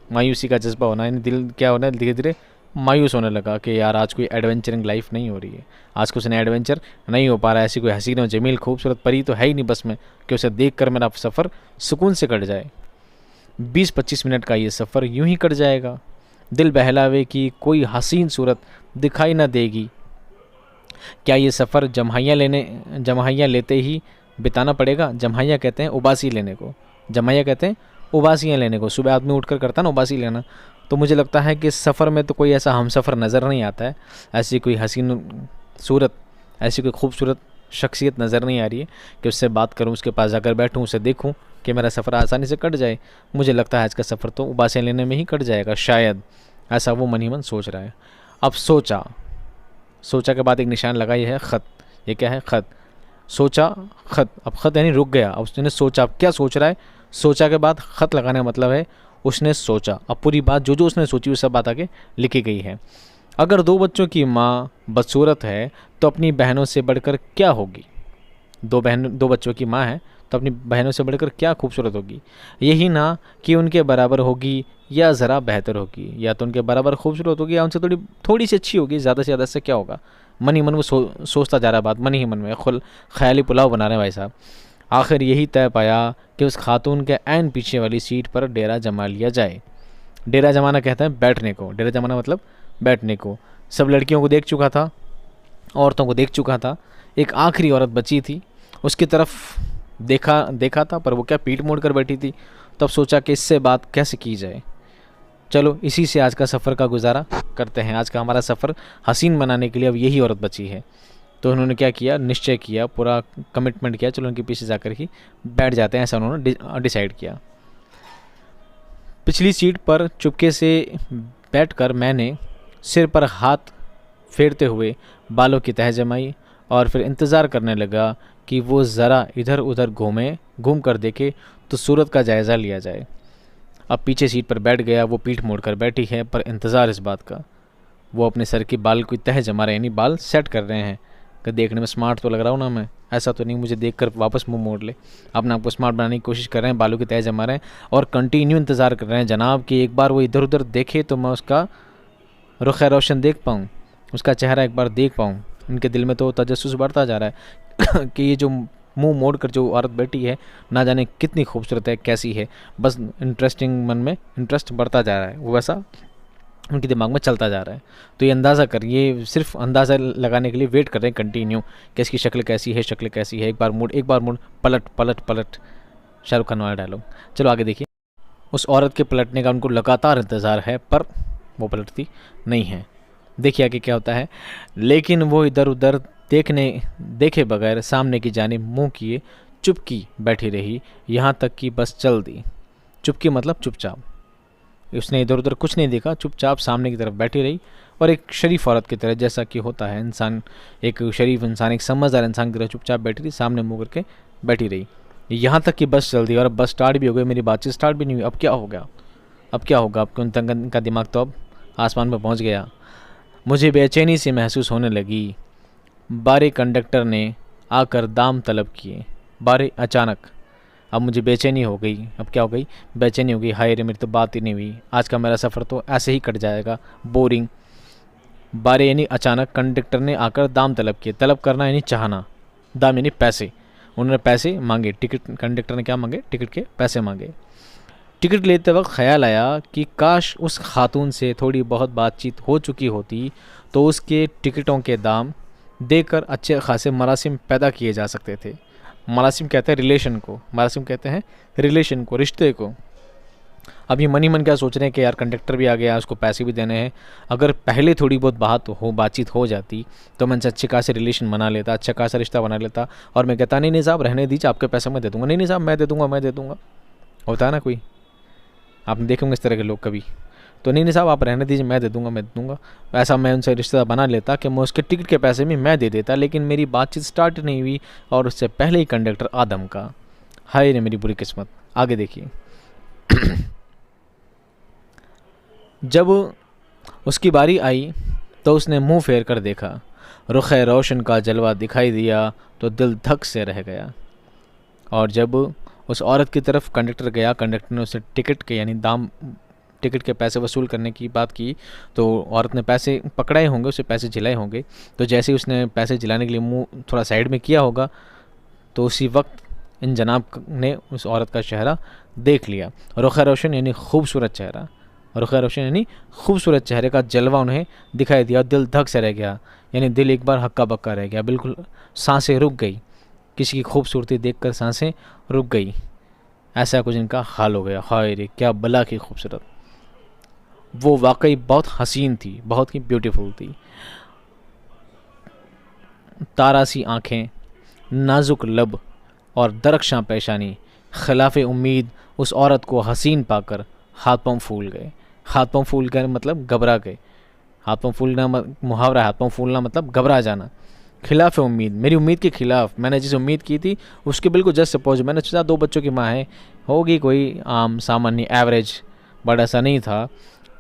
मायूसी का जज्बा होना यानी दिल क्या होना है, धीरे धीरे मायूस होने लगा कि यार आज कोई एडवेंचरिंग लाइफ नहीं हो रही है, आज कुछ नया एडवेंचर नहीं हो पा रहा है। ऐसी कोई हसीन और जमील खूबसूरत परी तो है ही नहीं बस में कि उसे देख कर मेरा सफ़र सुकून से कट जाए। 20-25 मिनट का ये सफ़र यूं ही कट जाएगा, दिल बहलावे की कोई हसीन सूरत दिखाई ना देगी। क्या ये सफ़र जम्हाइयाँ लेते ही बिताना पड़ेगा? जम्हाइयाँ कहते हैं उबासी लेने को, जम्हाइयाँ कहते हैं उबासियाँ लेने को। सुबह आदमी उठकर करता ना उबासी लेना। तो मुझे लगता है कि इस सफ़र में तो कोई ऐसा हम सफ़र नज़र नहीं आता है, ऐसी कोई हसीन सूरत, ऐसी कोई खूबसूरत शख्सियत नज़र नहीं आ रही है कि उससे बात करूं, उसके पास जाकर बैठूं, उसे देखूं कि मेरा सफ़र आसानी से कट जाए। मुझे लगता है आज का सफ़र तो उबासियाँ लेने में ही कट जाएगा शायद, ऐसा वो मन ही मन सोच रहा है। अब सोचा के बाद एक निशान लगा, ये है ख़त। ये क्या है? ख़त। सोचा, ख़त। अब ख़त यानी रुक गया। अब उसने सोचा, अब क्या सोच रहा है? सोचा के बाद ख़त लगाने का मतलब है उसने सोचा। अब पूरी बात जो उसने सोची वो सब बात आगे लिखी गई है। अगर 2 बच्चों की माँ बदसूरत है तो अपनी बहनों से बढ़कर क्या होगी? 2 बच्चों की माँ है तो अपनी बहनों से बढ़कर क्या खूबसूरत होगी? यही ना कि उनके बराबर होगी या ज़रा बेहतर होगी, या तो उनके बराबर खूबसूरत होगी या उनसे थोड़ी सी अच्छी होगी। ज़्यादा से ज़्यादा इससे क्या होगा? मन ही मन वो सोचता जा रहा बात, मन ही मन में ख्याली पुलाव बना रहे हैं भाई साहब। आखिर यही तय पाया कि उस खातून के ऐन पीछे वाली सीट पर डेरा जमा लिया जाए। डेरा जमाना कहते हैं बैठने को, डेरा जमाना मतलब बैठने को। सब लड़कियों को देख चुका था, औरतों को देख चुका था, एक आखिरी औरत बची थी, उसकी तरफ देखा था, पर वो क्या पीठ मोड़ कर बैठी थी। तब सोचा कि इससे बात कैसे की जाए। चलो इसी से आज का सफ़र का गुजारा करते हैं। आज का हमारा सफ़र हसीन बनाने के लिए अब यही औरत बची है। तो उन्होंने क्या किया, निश्चय किया, पूरा कमिटमेंट किया, चलो उनके पीछे जाकर ही बैठ जाते हैं, ऐसा उन्होंने डिसाइड किया। पिछली सीट पर चुपके से बैठकर मैंने सिर पर हाथ फेरते हुए बालों की तह जमाई और फिर इंतज़ार करने लगा कि वो ज़रा इधर उधर घूम कर देखे तो सूरत का जायज़ा लिया जाए। अब पीछे सीट पर बैठ गया, वो पीठ मोड़कर बैठी है, पर इंतज़ार इस बात का, वो अपने सर की बाल की तह जमा रहे हैं, यानी बाल सेट कर रहे हैं कि देखने में स्मार्ट तो लग रहा हूँ ना मैं, ऐसा तो नहीं मुझे देखकर वापस मुंह मोड़ ले। अपने आपको स्मार्ट बनाने की कोशिश कर रहे हैं, बालों की तह जमा रहे हैं और कंटिन्यू इंतज़ार कर रहे हैं जनाब कि एक बार वो इधर उधर देखे तो मैं उसका रुख रोशन देख पाऊँ, उसका चेहरा एक बार देख पाऊँ। उनके दिल में तो तजस्सुस बढ़ता जा रहा है कि ये जो मुंह मोड़ कर जो औरत बैठी है, ना जाने कितनी खूबसूरत है, कैसी है, बस इंटरेस्टिंग, मन में इंटरेस्ट बढ़ता जा रहा है, वो वैसा उनके दिमाग में चलता जा रहा है। तो ये अंदाज़ा कर, ये सिर्फ अंदाज़ा लगाने के लिए वेट कर रहे हैं कंटिन्यू कि इसकी शक्ल कैसी है, शक्ल कैसी है, एक बार मुड़, पलट पलट पलट, शाहरुख खान वाला डायलॉग। चलो आगे देखिए। उस औरत के पलटने का उनको लगातार इंतज़ार है, पर वो पलटती नहीं है। देखिए आगे क्या होता है। लेकिन वो इधर उधर देखे बगैर सामने की जानिब मुंह किए चुपकी बैठी रही, यहाँ तक कि बस चल दी। चुपकी मतलब चुपचाप, उसने इधर उधर कुछ नहीं देखा, चुपचाप सामने की तरफ बैठी रही और एक शरीफ औरत की तरह, जैसा कि होता है इंसान, एक शरीफ इंसान, एक समझदार इंसान की तरह चुपचाप बैठी रही, सामने मुँह करके बैठी रही। यहाँ तक कि बस चल दी, और अब बस स्टार्ट भी हो गई, मेरी बातचीत स्टार्ट भी नहीं हुई। अब क्या हो गया, अब क्या होगा? आपके उन का दिमाग तो अब आसमान पर पहुँच गया। मुझे बेचैनी सी महसूस होने लगी। बारे कंडक्टर ने आकर दाम तलब किए। बारे अचानक, अब मुझे बेचैनी हो गई। अब क्या हो गई? बेचैनी हो गई। हाय रे, मेरी तो बात ही नहीं हुई, आज का मेरा सफ़र तो ऐसे ही कट जाएगा, बोरिंग। बारे यानी अचानक, कंडक्टर ने आकर दाम तलब किए। तलब करना यानी चाहना, दाम यानी पैसे। उन्होंने पैसे मांगे, टिकट, कंडक्टर ने क्या मांगे? टिकट के पैसे मांगे। टिकट लेते वक्त ख्याल आया कि काश उस खातून से थोड़ी बहुत बातचीत हो चुकी होती तो उसके टिकटों के दाम देकर अच्छे खासे मरासिम पैदा किए जा सकते थे। मरासिम कहते हैं रिलेशन को, मरासिम कहते हैं रिलेशन को, रिश्ते को। अभी मन ही मन क्या सोच रहे हैं कि यार कंडक्टर भी आ गया, उसको पैसे भी देने हैं, अगर पहले थोड़ी बहुत बातचीत हो जाती तो मैं अच्छे खासे रिलेशन बना लेता, अच्छा खासा रिश्ता बना लेता, और मैं कहता नहीं साहब रहने दीजिए, आपके पैसे मैं दे दूँगा। नहीं साहब मैं दे दूँगा। होता है ना कोई, आपने देखे होंगे इस तरह के लोग कभी। तो नहीं साहब आप रहने दीजिए, मैं दे दूँगा। ऐसा मैं उनसे रिश्ता बना लेता कि मैं उसके टिकट के पैसे भी मैं दे देता, लेकिन मेरी बातचीत स्टार्ट नहीं हुई और उससे पहले ही कंडक्टर आदम का। हाय रे मेरी बुरी किस्मत। आगे देखिए। जब उसकी बारी आई तो उसने मुंह फेर कर देखा। रुख रोशन का जलवा दिखाई दिया तो दिल धक से रह गया। और जब उस औरत की तरफ कंडक्टर गया, कंडक्टर ने उसे टिकट के यानी टिकट के पैसे वसूल करने की बात की, तो औरत ने पैसे पकड़ाए होंगे, उसे पैसे झिलाए होंगे। तो जैसे ही उसने पैसे झिलाने के लिए मुंह थोड़ा साइड में किया होगा, तो उसी वक्त इन जनाब ने उस औरत का चेहरा देख लिया। रुख रोशन यानी खूबसूरत चेहरा, रुख रोशन यानी खूबसूरत चेहरे का जलवा उन्हें दिखाई दिया। दिल धक से रह गया, यानी दिल एक बार हक्का बक्का रह गया, बिल्कुल सांसें रुक गई। किसी की खूबसूरती देखकर सांसें रुक गई, ऐसा कुछ इनका हाल हो गया। हाय रे क्या भला की खूबसूरत। वो वाकई बहुत हसीन थी, बहुत ही ब्यूटीफुल थी। तारा सी आँखें, नाजुक लब और दरख्शां पेशानी। खिलाफ़े उम्मीद उस औरत को हसीन पाकर हाथ पांव फूल गए। हाथ पांव फूल गए मतलब घबरा गए। हाथ पांव फूलना मुहावरा, हाथ पांव फूलना मतलब घबरा जाना। खिलाफ उम्मीद, मेरी उम्मीद के खिलाफ, मैंने जिस उम्मीद की थी उसके बिल्कुल जस्ट सपोज। मैंने सोचा 2 बच्चों की माँ है, होगी कोई आम सामान्य एवरेज, बट ऐसा नहीं था।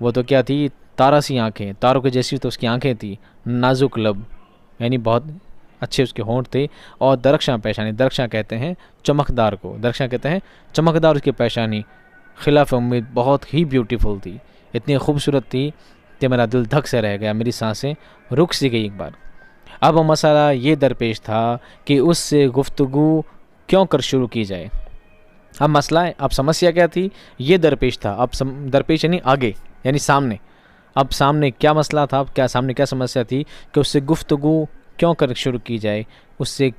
वो तो क्या थी? तारा सी आँखें, तारों के जैसी तो उसकी आँखें थी। नाजुक लब यानी बहुत अच्छे उसके होंठ थे। और दरख्शां पेशानी, दरख्शां कहते हैं चमकदार को, दरख्शां कहते हैं चमकदार उसकी पेशानी। खिलाफ उम्मीद बहुत ही ब्यूटीफुल थी, इतनी खूबसूरत थी कि मेरा दिल धक से रह गया, मेरी सांसें रुक सी गई एक बार। अब मसला ये दरपेश था कि उससे गुफ्तगू क्यों कर शुरू की जाए। अब मसला है, अब समस्या क्या थी? ये दरपेश था। अब दरपेश यानी आगे, यानी सामने। अब सामने क्या मसला था? अब सामने क्या समस्या थी कि उससे गुफ्तगू क्यों कर शुरू की जाए, उससे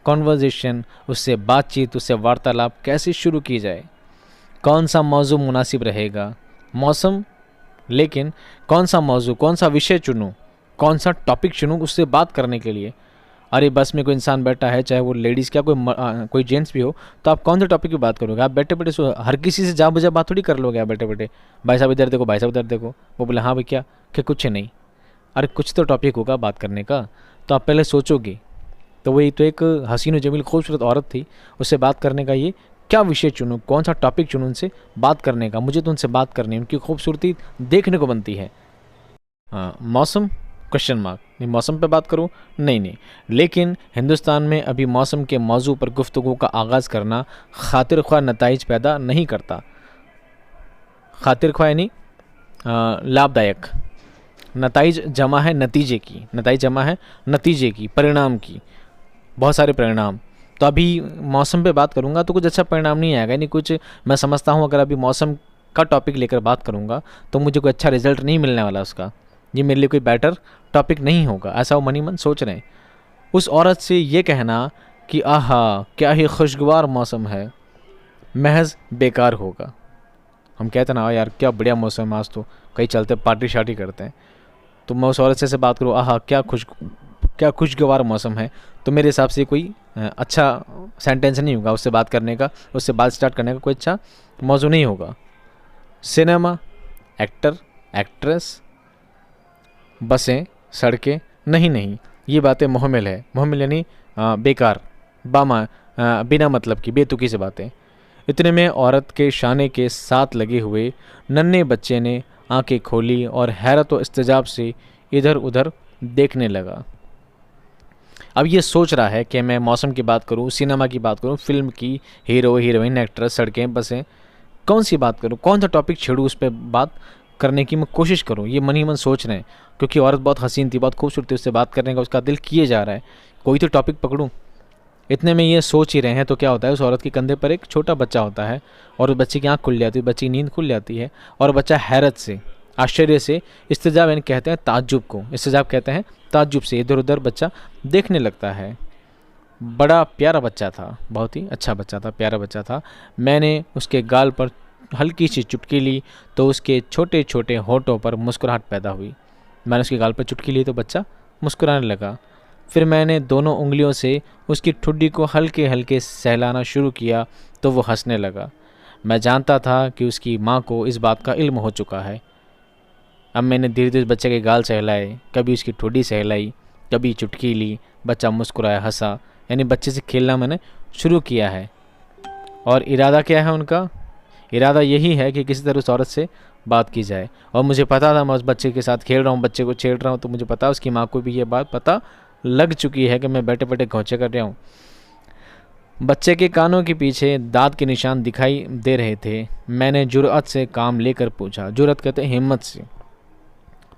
कॉन्वर्जेशन, उससे बातचीत, उससे वार्तालाप कैसे शुरू की जाए। कौन सा मौजू मुनासिब रहेगा? मौसम, लेकिन कौन सा मौजू, कौन सा विषय चुनूँ, कौन सा टॉपिक चुनूँ उससे बात करने के लिए। अरे बस में कोई इंसान बैठा है, चाहे वो लेडीज़ क्या कोई जेंट्स भी हो, तो आप कौन से टॉपिक की बात करोगे? आप बैठे बैठे हर किसी से जा बजा बात थोड़ी कर लोगे। आप बैठे बैठे भाई साहब इधर देखो, भाई साहब इधर देखो, वो बोले हाँ भाई क्या कुछ नहीं। अरे कुछ तो टॉपिक होगा बात करने का, तो आप पहले सोचोगे। तो वही तो एक हसीन जमील खूबसूरत औरत थी, उससे बात करने का ये क्या विषय चुनूँ, कौन सा टॉपिक चुनूँ उनसे बात करने का। मुझे तो उनसे बात करनी है, उनकी खूबसूरती देखने को बनती है। हाँ, मौसम क्वेश्चन मार्क, नहीं मौसम पे बात करूँ, नहीं। लेकिन हिंदुस्तान में अभी मौसम के मौजू पर गुफ्तगू का आगाज़ करना खातिर ख्वाह नताइज पैदा नहीं करता। खातिर ख्वाह यानी लाभदायक, नताइज जमा है नतीजे की, नताइज जमा है नतीजे की, परिणाम की, बहुत सारे परिणाम। तो अभी मौसम पे बात करूँगा तो कुछ अच्छा परिणाम नहीं आएगा, यानी कुछ मैं समझता हूँ अगर अभी मौसम का टॉपिक लेकर बात करूँगा तो मुझे कोई अच्छा रिजल्ट नहीं मिलने वाला उसका, ये मेरे लिए कोई बेटर टॉपिक नहीं होगा, ऐसा वो मनी मन सोच रहे हैं। उस औरत से ये कहना कि आहा क्या ही खुशगवार मौसम है, महज बेकार होगा। हम कहते ना यार क्या बढ़िया मौसम है आज, तो कहीं चलते पार्टी शार्टी करते हैं, तो मैं उस औरत से बात करूँ आहा क्या खुशगवार मौसम है, तो मेरे हिसाब से कोई अच्छा सेंटेंस नहीं होगा उससे बात करने का, उससे बात स्टार्ट करने का कोई अच्छा मौजू नहीं होगा। सिनेमा, एक्टर, एक्ट्रेस, बसें, सड़कें, नहीं ये बातें मुहम्मिल है। मुहम्मिल यानी बेकार, बिना मतलब की बेतुकी से बातें। इतने में औरत के शाने के साथ लगे हुए नन्हे बच्चे ने आंखें खोली और हैरत व इस्तेजाब से इधर उधर देखने लगा। अब ये सोच रहा है कि मैं मौसम की बात करूं, सिनेमा की बात करूं, फिल्म की, हीरो हीरोइन, एक्ट्रेस, सड़कें, बसें, कौन सी बात करूं, कौन सा टॉपिक छेड़ूं, उस पर बात करने की मैं कोशिश करूं, ये मन ही मन सोच रहे हैं। क्योंकि औरत बहुत हसीन थी, बहुत खूबसूरत थी, उससे बात करने का उसका दिल किए जा रहा है, कोई तो टॉपिक पकड़ूं। इतने में ये सोच ही रहे हैं तो क्या होता है, उस औरत के कंधे पर एक छोटा बच्चा होता है और उस बच्चे की आँख खुल जाती है, बच्चे की नींद खुल जाती है और बच्चा हैरत से, आश्चर्य से, इस्तेजाब यानी कहते हैं ताज्जुब को, इस्तेजाब कहते हैं ताज्जुब से, इधर उधर बच्चा देखने लगता है। बड़ा प्यारा बच्चा था, बहुत ही अच्छा बच्चा था, प्यारा बच्चा था। मैंने उसके गाल पर हल्की सी चुटकी ली तो उसके छोटे छोटे होठों पर मुस्कुराहट पैदा हुई। मैंने उसके गाल पर चुटकी ली तो बच्चा मुस्कुराने लगा। फिर मैंने दोनों उंगलियों से उसकी ठुड्डी को हल्के हल्के सहलाना शुरू किया तो वो हंसने लगा। मैं जानता था कि उसकी माँ को इस बात का इल्म हो चुका है। अब मैंने धीरे धीरे बच्चे के गाल सहलाए, कभी उसकी ठुड्डी सहलाई, कभी चुटकी ली, बच्चा मुस्कुराया, हंसा, यानी बच्चे से खेलना मैंने शुरू किया है। और इरादा क्या है उनका? इरादा यही है कि किसी तरह उस औरत से बात की जाए। और मुझे पता था मैं उस बच्चे के साथ खेल रहा हूँ, बच्चे को छेड़ रहा हूँ, तो मुझे पता उसकी माँ को भी ये बात पता लग चुकी है कि मैं बैठे बैठे घोंचे कर रहा हूँ। बच्चे के कानों के पीछे दांत के निशान दिखाई दे रहे थे। मैंने जुर्अत से काम लेकर पूछा, जुर्अत कहते हैं हिम्मत से।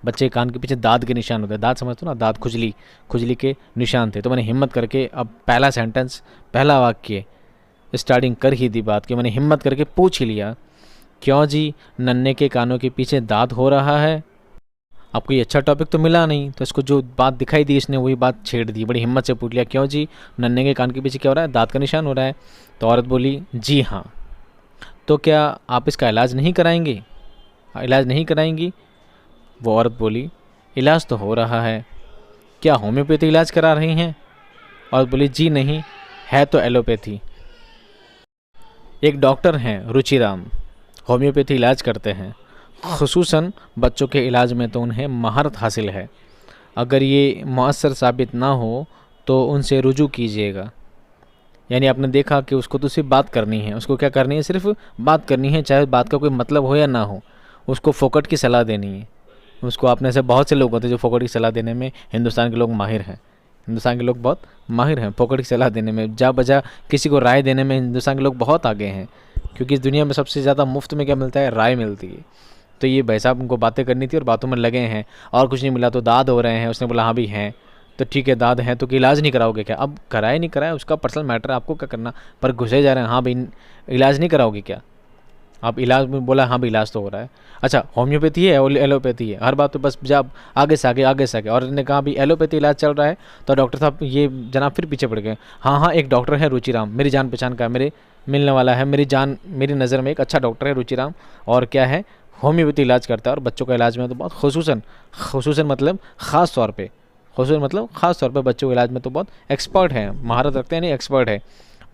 बच्चे के कान के पीछे दांत के निशान होते हैं, दांत समझते हो ना, दांत खुजली के निशान थे। तो मैंने हिम्मत करके अब पहला सेंटेंस, पहला वाक्य स्टार्टिंग कर ही दी बात की। मैंने हिम्मत करके पूछ ही लिया, क्यों जी, नन्हे के कानों के पीछे दांत हो रहा है? आपको ये अच्छा टॉपिक तो मिला नहीं, तो इसको जो बात दिखाई दी इसने वही बात छेड़ दी। बड़ी हिम्मत से पूछ लिया, क्यों जी, नन्हे के कान के पीछे क्या हो रहा है? दांत का निशान हो रहा है। तो औरत बोली, जी हाँ। तो क्या आप इसका इलाज नहीं कराएंगे? इलाज नहीं कराएंगी? वो औरत बोली, इलाज तो हो रहा है। क्या होम्योपैथी इलाज करा रही हैं? औरत बोली, जी नहीं, है तो एलोपैथी। एक डॉक्टर हैं रुचिराम, होम्योपैथी इलाज करते हैं, खुसूसन बच्चों के इलाज में तो उन्हें महारत हासिल है। अगर ये मुअस्सर साबित ना हो तो उनसे रुजू कीजिएगा। यानी आपने देखा कि उसको तो सिर्फ बात करनी है, उसको क्या करनी है? सिर्फ बात करनी है, चाहे बात का कोई मतलब हो या ना हो। उसको फोकट की सलाह देनी है। उसको आपने से बहुत से लोग होते हैं जो फोकट की सलाह देने में हिंदुस्तान के लोग माहिर हैं। हिंदुस्तान के लोग बहुत माहिर हैं फोकट की सलाह देने में, जा बजा किसी को राय देने में हिंदुस्तान के लोग बहुत आगे हैं। क्योंकि इस दुनिया में सबसे ज़्यादा मुफ्त में क्या मिलता है? राय मिलती है। तो ये भाई साहब उनको बातें करनी थी और बातों में लगे हैं और कुछ नहीं मिला तो दाद हो रहे हैं। उसने बोला हाँ भी हैं, तो ठीक है दाद हैं तो कि इलाज नहीं कराओगे क्या? अब कराए नहीं कराए उसका पर्सनल मैटर, आपको क्या करना, पर घुसे जा रहे हैं। हाँ भाई इलाज नहीं कराओगे क्या? आप इलाज में बोला हाँ भाई इलाज तो हो रहा है। अच्छा होम्योपैथी है एलोपैथी है, हर बात तो बस जब आगे से आगे और ने कहा भी एलोपैथी इलाज चल रहा है तो डॉक्टर साहब ये जनाब फिर पीछे पड़ गए। हाँ एक डॉक्टर है रुचिराम, मेरी जान पहचान का, मेरे मिलने वाला है, मेरी नज़र में एक अच्छा डॉक्टर है रुचिराम, और क्या है होम्योपैथी इलाज करता है और बच्चों का इलाज में तो बहुत खुसूसन मतलब ख़ास तौर पे बच्चों के इलाज में तो बहुत एक्सपर्ट है, महारत रखते हैं, नहीं एक्सपर्ट है।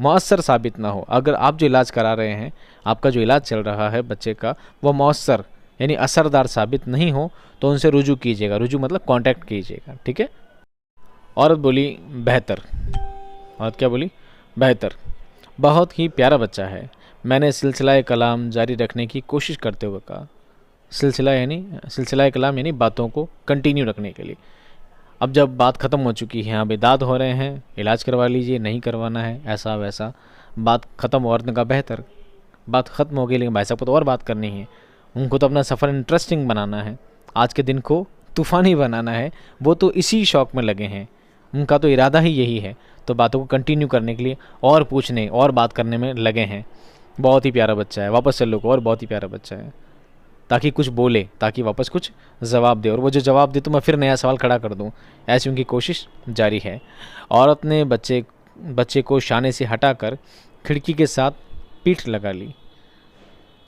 मौसर साबित ना हो, अगर आप जो इलाज करा रहे हैं, आपका जो इलाज चल रहा है बच्चे का, वो मौसर यानी असरदार साबित नहीं हो तो उनसे रुजू कीजिएगा। रुजू मतलब कांटेक्ट कीजिएगा, ठीक है। औरत बोली बेहतर। औरत क्या बोली? बेहतर। बहुत ही प्यारा बच्चा है। मैंने सिलसिला कलाम जारी रखने की कोशिश करते हुए कहा। सिलसिला कलाम यानी बातों को कंटिन्यू रखने के लिए। अब जब बात ख़त्म हो चुकी है, अभी दाद हो रहे हैं, इलाज करवा लीजिए, नहीं करवाना है, ऐसा वैसा, बात ख़त्म। औरत ने कहा बेहतर। बात ख़त्म हो गई, लेकिन भाई साहब को तो और बात करनी है, उनको तो अपना सफ़र इंटरेस्टिंग बनाना है, आज के दिन को तूफ़ानी बनाना है, वो तो इसी शौक़ में लगे हैं, उनका तो इरादा ही यही है। तो बातों को कंटिन्यू करने के लिए और पूछने और बात करने में लगे हैं। बहुत ही प्यारा बच्चा है, वापस से लोग और बहुत ही प्यारा बच्चा है, ताकि कुछ बोले, ताकि वापस कुछ जवाब दे, और वो जो जवाब दे तो मैं फिर नया सवाल खड़ा कर दूं। ऐसी उनकी कोशिश जारी है। औरत ने बच्चे को शाने से हटाकर खिड़की के साथ पीठ लगा ली।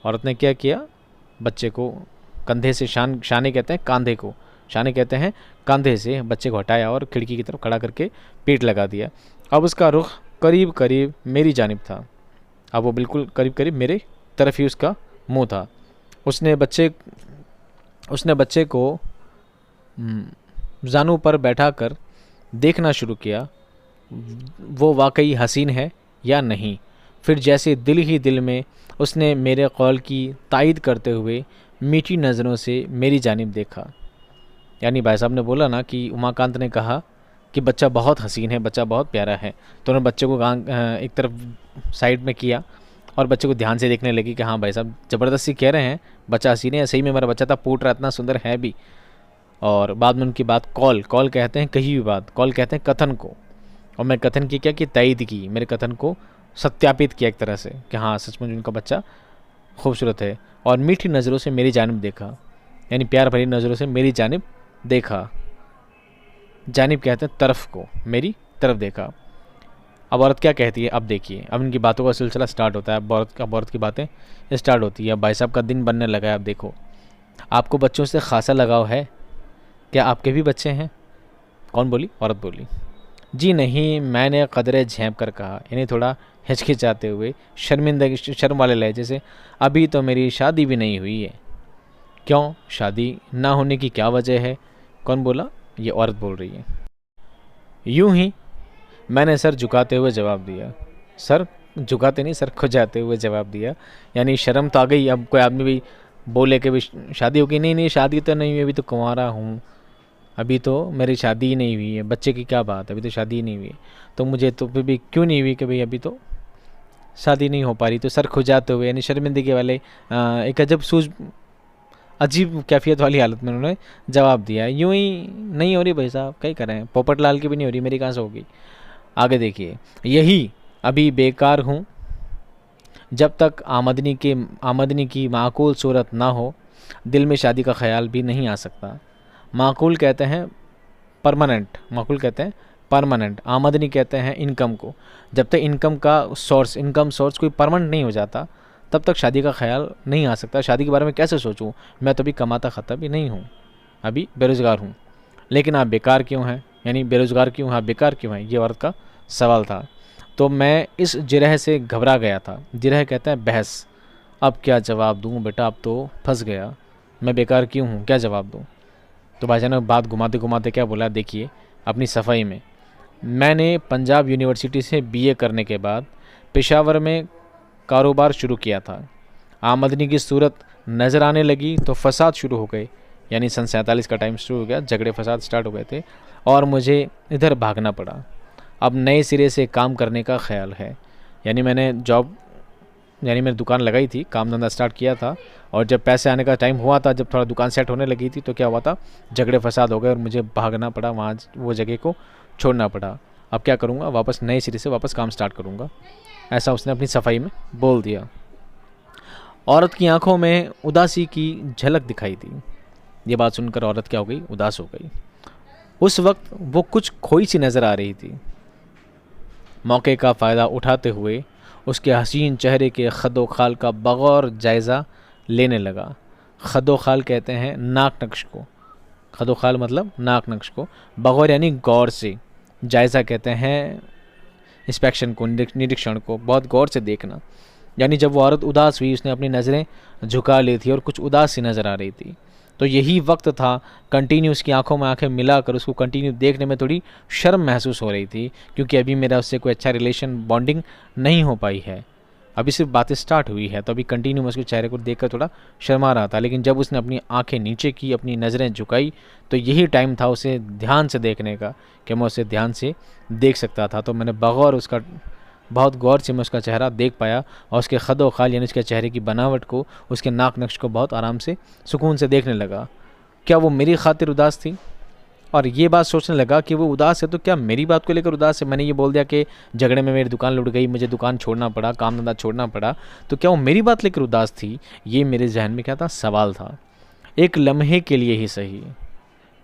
औरत ने क्या किया, बच्चे को कंधे से शाने कहते हैं कांधे को, शाने कहते हैं कंधे से बच्चे को हटाया और खिड़की की तरफ खड़ा करके पीठ लगा दिया। अब उसका रुख करीब करीब मेरी जानिब था। अब वो बिल्कुल करीब करीब मेरे तरफ ही उसका मुंह था। उसने बच्चे को जानू पर बैठाकर देखना शुरू किया, वो वाकई हसीन है या नहीं। फिर जैसे दिल ही दिल में उसने मेरे कौल की तायीद करते हुए मीठी नज़रों से मेरी जानिब देखा। यानी भाई साहब ने बोला ना कि उमाकांत ने कहा कि बच्चा बहुत हसीन है, बच्चा बहुत प्यारा है, तो उन्होंने बच्चे को एक तरफ साइड में किया और बच्चे को ध्यान से देखने लगी कि हाँ भाई साहब ज़बरदस्ती कह रहे हैं बच्चा हसीन है, सही में मेरा बच्चा था, फूट रहा, इतना सुंदर है भी। और बाद में उनकी बात कॉल कहते हैं कही हुई बात, कॉल कहते हैं कथन को, और मैं कथन की क्या कि तायीद की, मेरे कथन को सत्यापित किया एक तरह से कि हाँ सचमुच उनका बच्चा खूबसूरत है। और मीठी नज़रों से मेरी जानिब देखा, यानी प्यार भरी नज़रों से मेरी जानिब देखा। जानिब कहते हैं तरफ को, मेरी तरफ देखा। अब औरत क्या कहती है, अब देखिए, अब इनकी बातों का सिलसिला स्टार्ट होता है। अब औरत की बातें स्टार्ट होती है। अब भाई साहब का दिन बनने लगा है। अब देखो, आपको बच्चों से खासा लगाव है क्या, आपके भी बच्चे हैं? कौन बोली? औरत बोली। जी नहीं, मैंने कदरे झेंप कर कहा, यानी थोड़ा हिचकिचाते हुए, शर्मिंदगी शर्म वाले लहजे से। अभी तो मेरी शादी भी नहीं हुई है। क्यों, शादी ना होने की क्या वजह है? कौन बोला? ये औरत बोल रही है। यूं ही मैंने सर झुकाते हुए जवाब दिया। सर झुकाते नहीं, सर खुजाते हुए जवाब दिया। यानी शर्म तो आ गई। अब कोई आदमी भी बोले कि भी शादी होगी, नहीं शादी तो नहीं हुई, अभी तो कुंवारा हूँ, अभी तो मेरी शादी ही नहीं हुई है, बच्चे की क्या बात, अभी तो शादी ही नहीं हुई है। तो मुझे तो फिर भी क्यों नहीं हुई कि भाई अभी तो शादी नहीं हो पा रही। तो सर खुजाते हुए, यानी शर्मिंदगी वाले एक अजीब कैफियत वाली हालत में उन्होंने जवाब दिया। यूं ही नहीं हो रही भाई साहब, कहीं करें, पोपट लाल की भी नहीं हो रही, मेरी कहाँ से होगी। आगे देखिए, यही अभी बेकार हूँ जब तक आमदनी की माकूल सूरत ना हो, दिल में शादी का ख्याल भी नहीं आ सकता। माकूल कहते हैं परमानेंट, माकूल कहते हैं परमानेंट, आमदनी कहते हैं इनकम को। जब तक इनकम सोर्स कोई परमानेंट नहीं हो जाता, तब तक शादी का ख्याल नहीं आ सकता। शादी के बारे में कैसे सोचूं, मैं तो अभी कमाता खाता भी नहीं हूँ, अभी बेरोज़गार हूँ। लेकिन आप बेकार क्यों हैं, यानी बेरोज़गार क्यों हैं, आप बेकार क्यों हैं, ये औरत का सवाल था। तो मैं इस जिरह से घबरा गया था। जिरह कहते हैं बहस। अब क्या जवाब दूँ बेटा, अब तो फंस गया, मैं बेकार क्यों हूँ, क्या जवाब दूँ। तो भाईजान ने बात घुमाते घुमाते क्या बोला, देखिए अपनी सफाई में। मैंने पंजाब यूनिवर्सिटी से बीए करने के बाद पेशावर में कारोबार शुरू किया था। आमदनी की सूरत नज़र आने लगी तो फसाद शुरू हो गए, यानी सन 47 का टाइम शुरू हो गया, झगड़े फसाद स्टार्ट हो गए थे और मुझे इधर भागना पड़ा। अब नए सिरे से काम करने का ख्याल है। यानी मैंने मेरी दुकान लगाई थी, काम धंधा स्टार्ट किया था, और जब पैसे आने का टाइम हुआ था, जब थोड़ा दुकान सेट होने लगी थी, तो क्या हुआ था, झगड़े फसाद हो गए और मुझे भागना पड़ा, वहाँ वो जगह को छोड़ना पड़ा। अब क्या करूँगा, वापस नए सिरे से वापस काम स्टार्ट करूँगा, ऐसा उसने अपनी सफाई में बोल दिया। औरत की आंखों में उदासी की झलक दिखाई दी। ये बात सुनकर औरत क्या हो गई, उदास हो गई। उस वक्त वो कुछ खोई सी नज़र आ रही थी। मौके का फ़ायदा उठाते हुए उसके हसीन चेहरे के खदो खाल का बगौर जायज़ा लेने लगा। खदो खाल कहते हैं नाक नक्श को, खदो खाल मतलब नाक नक्श को, बगौर यानी गौर से, जायज़ा कहते हैं इंस्पेक्शन को, निरीक्षण को, बहुत गौर से देखना। यानी जब वो औरत उदास हुई, उसने अपनी नज़रें झुका ली थी और कुछ उदास सी नज़र आ रही थी। तो यही वक्त था, कंटिन्यू उसकी आंखों में आंखें मिलाकर उसको कंटिन्यू देखने में थोड़ी शर्म महसूस हो रही थी, क्योंकि अभी मेरा उससे कोई अच्छा रिलेशन बॉन्डिंग नहीं हो पाई है, अभी सिर्फ बातें स्टार्ट हुई है। तो अभी कंटिन्यू मैं उसके चेहरे को देखकर थोड़ा शर्मा रहा था। लेकिन जब उसने अपनी आंखें नीचे की, अपनी नज़रें झुकाई, तो यही टाइम था उसे ध्यान से देखने का, कि मैं उसे ध्यान से देख सकता था। तो मैंने बगौर उसका, बहुत गौर से मैं उसका चेहरा देख पाया और उसके खदो खाल यानी उसके चेहरे की बनावट को, उसके नाक नक्श को बहुत आराम से, सुकून से देखने लगा। क्या वो मेरी खातिर उदास थी? और ये बात सोचने लगा कि वो उदास है तो क्या मेरी बात को लेकर उदास है। मैंने ये बोल दिया कि झगड़े में मेरी दुकान लुट गई, मुझे दुकान छोड़ना पड़ा, काम धंधा छोड़ना पड़ा, तो क्या वो मेरी बात लेकर उदास थी? ये मेरे जहन में क्या था, सवाल था। एक लम्हे के लिए ही सही,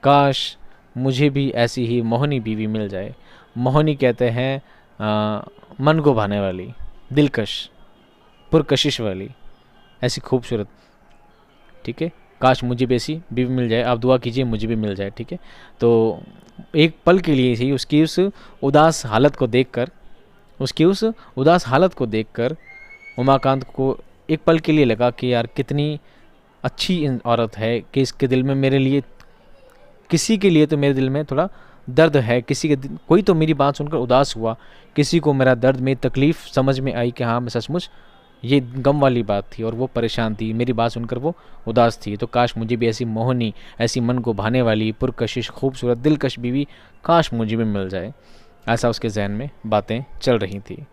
काश मुझे भी ऐसी ही मोहनी बीवी मिल जाए। मोहनी कहते हैं मन को भाने वाली, दिलकश, पुरकशिश वाली, ऐसी खूबसूरत। ठीक है, काश मुझे भी ऐसी बीवी मिल जाए। आप दुआ कीजिए मुझे भी मिल जाए। ठीक है, तो एक पल के लिए ही उसकी उस उदास हालत को देखकर, उमाकांत को एक पल के लिए लगा कि यार कितनी अच्छी औरत है कि इसके दिल में मेरे लिए, किसी के लिए तो मेरे दिल में थोड़ा दर्द है, कोई तो मेरी बात सुनकर उदास हुआ, किसी को मेरा दर्द, मेरी तकलीफ़ समझ में आई कि हाँ मैं सचमुच ये गम वाली बात थी और वो परेशान थी, मेरी बात सुनकर वो उदास थी। तो काश मुझे भी ऐसी मोहनी, ऐसी मन को भाने वाली, पुरकशिश, खूबसूरत, दिलकश बीवी काश मुझे भी मिल जाए। ऐसा उसके जहन में बातें चल रही थी।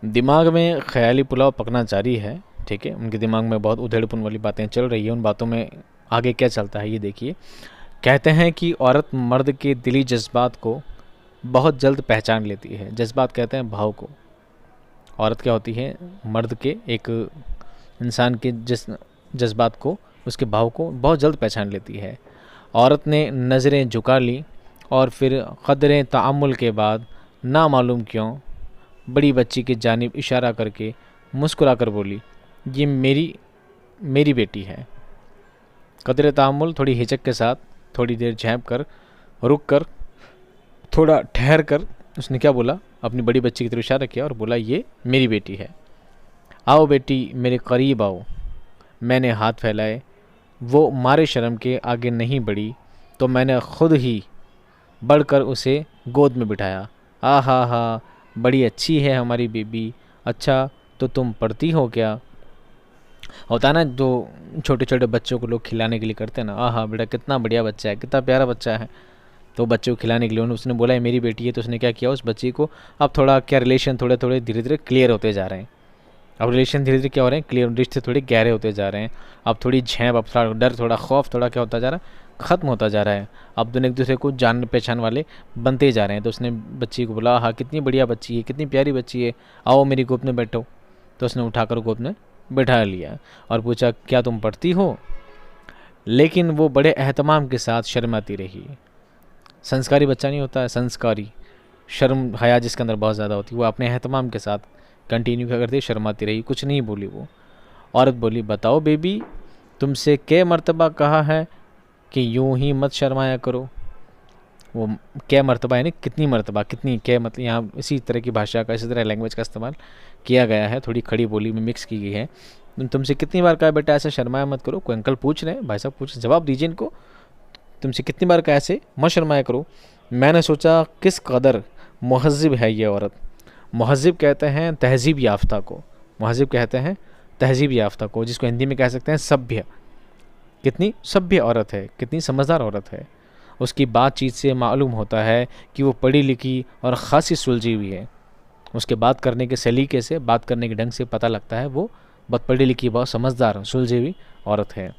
दिमाग में ख्याली पुलाव पकना जारी है। ठीक है, उनके दिमाग में बहुत उधेड़पुन वाली बातें चल रही है। उन बातों में आगे क्या चलता है ये देखिए। कहते हैं कि औरत मर्द के दिली जज्बात को बहुत जल्द पहचान लेती है। जज्बात कहते हैं भाव को। औरत क्या होती है, मर्द के, एक इंसान के जज्बात को, उसके भाव को बहुत जल्द पहचान लेती है। औरत ने नज़रें झुका ली और फिर क़दरे तअम्मुल के बाद ना मालूम क्यों बड़ी बच्ची की जानिब इशारा करके मुस्कुरा कर बोली, ये मेरी बेटी है। क़दरे तअम्मुल, थोड़ी हिचक के साथ, थोड़ी देर झेंप कर, रुक कर, थोड़ा ठहर कर उसने क्या बोला, अपनी बड़ी बच्ची की तरफ इशारा किया और बोला, ये मेरी बेटी है। आओ बेटी मेरे करीब आओ। मैंने हाथ फैलाए, वो मारे शर्म के आगे नहीं बढ़ी तो मैंने खुद ही बढ़कर उसे गोद में बिठाया। आहा हा, बड़ी अच्छी है हमारी बेबी। अच्छा तो तुम पढ़ती हो क्या? होता ना जो छोटे छोटे बच्चों को लोग खिलाने के लिए करते हैं ना, आहा बेटा कितना बढ़िया बच्चा है, कितना प्यारा बच्चा है, तो बच्चे को खिलाने के लिए उसने बोला है मेरी बेटी है। तो उसने क्या किया, उस बच्ची को, अब थोड़ा क्या रिलेशन थोड़े थोड़े धीरे धीरे क्लियर होते जा रहे हैं। अब रिलेशन धीरे धीरे क्या हो रहे हैं, क्लियर, रिश्ते थोड़े गहरे होते जा रहे हैं। अब थोड़ी झेप, अब थोड़ा डर, थोड़ा खौफ, थोड़ा क्या होता जा रहा है, ख़त्म होता जा रहा है। अब दोनों एक दूसरे को जान पहचान वाले बनते जा रहे हैं। तो उसने बच्ची को बोला, हाँ कितनी बढ़िया बच्ची है, कितनी प्यारी बच्ची है, आओ मेरी गोद में बैठो। तो उसने उठाकर गोद में बैठा लिया और पूछा, क्या तुम पढ़ती हो? लेकिन वो बड़े एहतमाम के साथ शर्माती रही। संस्कारी बच्चा नहीं होता है, संस्कारी, शर्म हया जिसके अंदर बहुत ज़्यादा होती है, वो अपने एहतमाम के साथ कंटिन्यू क्या करती, शर्माती रही, कुछ नहीं बोली वो। औरत बोली, बताओ बेबी, तुमसे कै मर्तबा कहा है कि यूं ही मत शर्माया करो। वो कै मर्तबा यानी कितनी मर्तबा, कितनी, कै मतलब यहाँ इसी तरह की भाषा का, इसी तरह लैंग्वेज का इस्तेमाल किया गया है, थोड़ी खड़ी बोली में मिक्स की गई है। तुमसे कितनी बार कहा बेटा ऐसे शर्माया मत करो। कोई अंकल पूछ रहे हैं, भाई साहब पूछ, जवाब दीजिए इनको, तुमसे कितनी बार कहा ऐसे मत शर्माया करो। मैंने सोचा किस कदर महज़िब है ये औरत। महज़िब कहते हैं तहज़ीब याफ्ता को, महज़िब कहते हैं तहज़ीब याफ्ता को, जिसको हिंदी में कह सकते हैं सभ्य। कितनी सभ्य औरत है, कितनी समझदार औरत है। उसकी बातचीत से मालूम होता है कि वो पढ़ी लिखी और ख़ासी सुलझी हुई है। उसके बात करने के सलीके से, बात करने के ढंग से पता लगता है वो बहुत पढ़ी लिखी, बहुत समझदार, सुलझी हुई औरत है।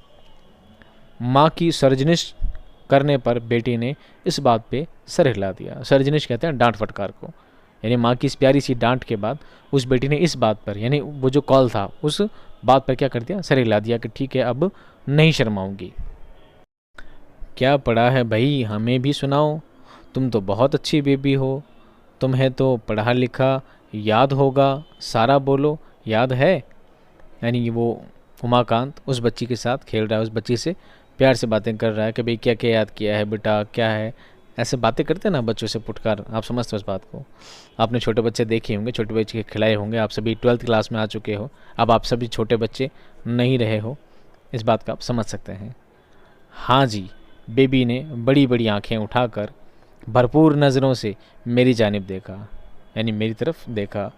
माँ की सरजनिश करने पर बेटी ने इस बात पे सर हिला दिया। सरजनिश कहते हैं डांट फटकार को, यानी माँ की इस प्यारी सी डांट के बाद उस बेटी ने इस बात पर, यानी वो जो कॉल था उस बात पर क्या कर दिया, सर हिला दिया कि ठीक है अब नहीं शर्माऊंगी। क्या पढ़ा है भाई, हमें भी सुनाओ, तुम तो बहुत अच्छी बेबी हो, तुम्हें तो पढ़ा लिखा याद होगा, सारा बोलो याद है। यानी वो उमाकांत उस बच्ची के साथ खेल रहा है, उस बच्ची से प्यार से बातें कर रहा है कि भाई क्या क्या याद किया है बेटा, क्या है, ऐसे बातें करते हैं ना बच्चों से पुटकार। आप समझते हो उस बात को, आपने छोटे बच्चे देखे होंगे, छोटे बच्चे खिलाए होंगे, आप सभी 12th क्लास में आ चुके हो, अब आप सभी छोटे बच्चे नहीं रहे हो, इस बात का आप समझ सकते हैं। हाँ जी, बेबी ने बड़ी बड़ी आँखें उठाकर भरपूर नज़रों से मेरी जानिब देखा, यानी मेरी तरफ देखा।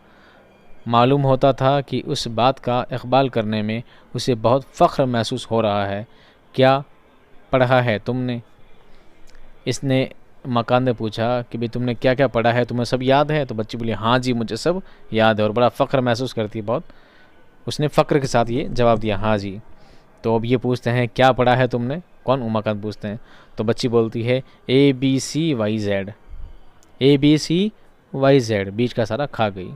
मालूम होता था कि उस बात का इकबाल करने में उसे बहुत फ़ख्र महसूस हो रहा है। क्या पढ़ा है तुमने? इसने मकान ने पूछा कि भाई तुमने क्या क्या पढ़ा है, तुम्हें सब याद है? तो बच्ची बोली, हाँ जी मुझे सब याद है, और बड़ा फ़ख्र महसूस करती है बहुत। उसने फ़ख्र के साथ ये जवाब दिया, हाँ जी। तो अब ये पूछते हैं क्या पढ़ा है तुमने, कौन, उमाकांत पूछते हैं। तो बच्ची बोलती है ABCYZ, ABCYZ, बीच का सारा खा गई।